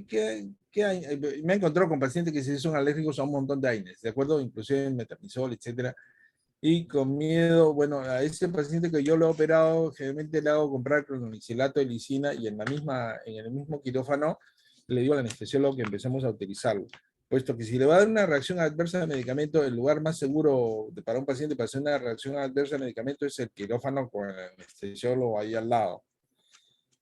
¿qué hay? Me he encontrado con pacientes que sí son alérgicos a un montón de AINES, ¿de acuerdo? Inclusive metamizol, etcétera. Y con miedo, bueno, a ese paciente que yo lo he operado, generalmente le hago comprar clonicilato de lisina y en el mismo quirófano le digo al anestesiólogo que empecemos a utilizarlo. Puesto que si le va a dar una reacción adversa al medicamento, el lugar más seguro para un paciente para hacer una reacción adversa al medicamento es el quirófano con el anestesiólogo ahí al lado.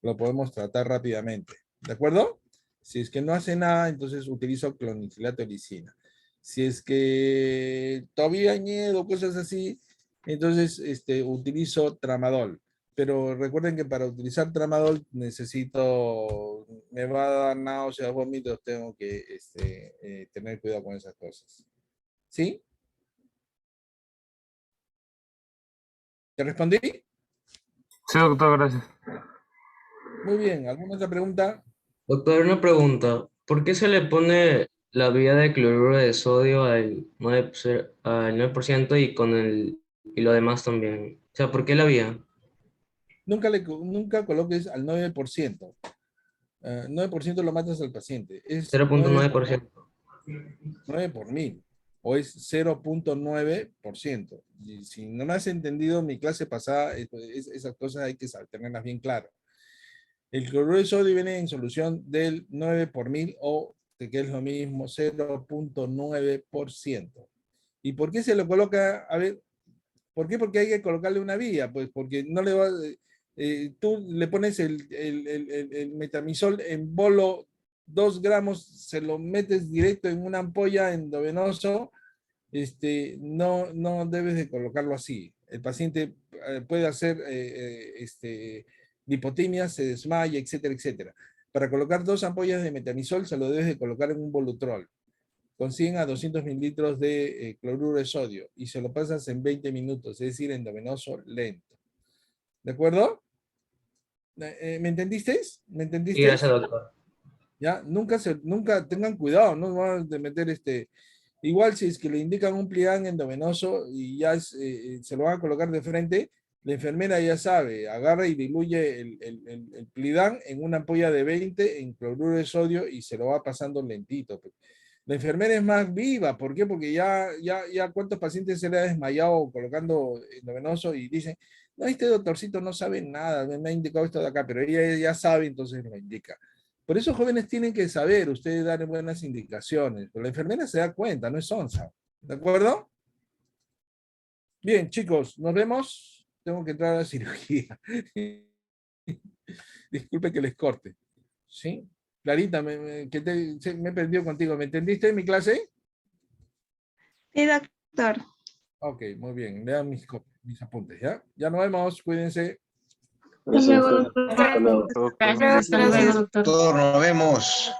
Lo podemos tratar rápidamente. ¿De acuerdo? Si es que no hace nada, entonces utilizo clonicilato de lisina. Si es que todavía hay miedo, cosas así, entonces utilizo tramadol. Pero recuerden que para utilizar tramadol me va a dar náuseas, vómitos, tengo que tener cuidado con esas cosas. ¿Sí? ¿Te respondí? Sí, doctor, gracias. Muy bien. ¿Alguna otra pregunta? Doctor, una pregunta. ¿Por qué se le pone la vía de cloruro de sodio al 9% y lo demás también? O sea, ¿por qué la vía? Nunca coloques al 9%. 9% lo matas al paciente. Es 0.9%. 9 por 1000. O es 0.9%. Y si no me has entendido mi clase pasada, esas cosas hay que tenerlas bien claras. El cloruro de sodio viene en solución del 9 por 1000 o, que es lo mismo, 0.9%. ¿Y por qué se lo coloca? A ver, ¿por qué? Porque hay que colocarle una vía, pues porque no le va, tú le pones el metamizol en bolo 2 gramos, se lo metes directo en una ampolla endovenoso, no debes de colocarlo así. El paciente puede hacer lipotimia, se desmaya, etcétera, etcétera. Para colocar 2 ampollas de metamizol se lo debes de colocar en un Volutrol con 100 a 200 mililitros de cloruro de sodio y se lo pasas en 20 minutos, es decir, endovenoso lento. ¿De acuerdo? ¿Me entendiste? ¿Me entendiste? Sí, gracias, doctor. Ya, nunca tengan cuidado, no van a meter igual si es que le indican un Pligan endovenoso y ya se lo van a colocar de frente, la enfermera ya sabe, agarra y diluye el Pligan en una ampolla de 20 en cloruro de sodio y se lo va pasando lentito. La enfermera es más viva, ¿por qué? Porque ya cuántos pacientes se le ha desmayado colocando endovenoso y dicen, no, este doctorcito no sabe nada, me ha indicado esto de acá, pero ella ya sabe, entonces lo indica. Por eso jóvenes tienen que saber, ustedes dar buenas indicaciones, pero la enfermera se da cuenta, no es onza. ¿De acuerdo? Bien, chicos, nos vemos. Tengo que entrar a la cirugía. Disculpe que les corte. ¿Sí? Clarita, me he perdido contigo. ¿Me entendiste mi clase? Sí, doctor. Ok, muy bien. Lean mis apuntes, ¿ya? Ya nos vemos, cuídense. Hasta luego, Hasta luego. Gracias, hasta luego, doctor. Todos nos vemos.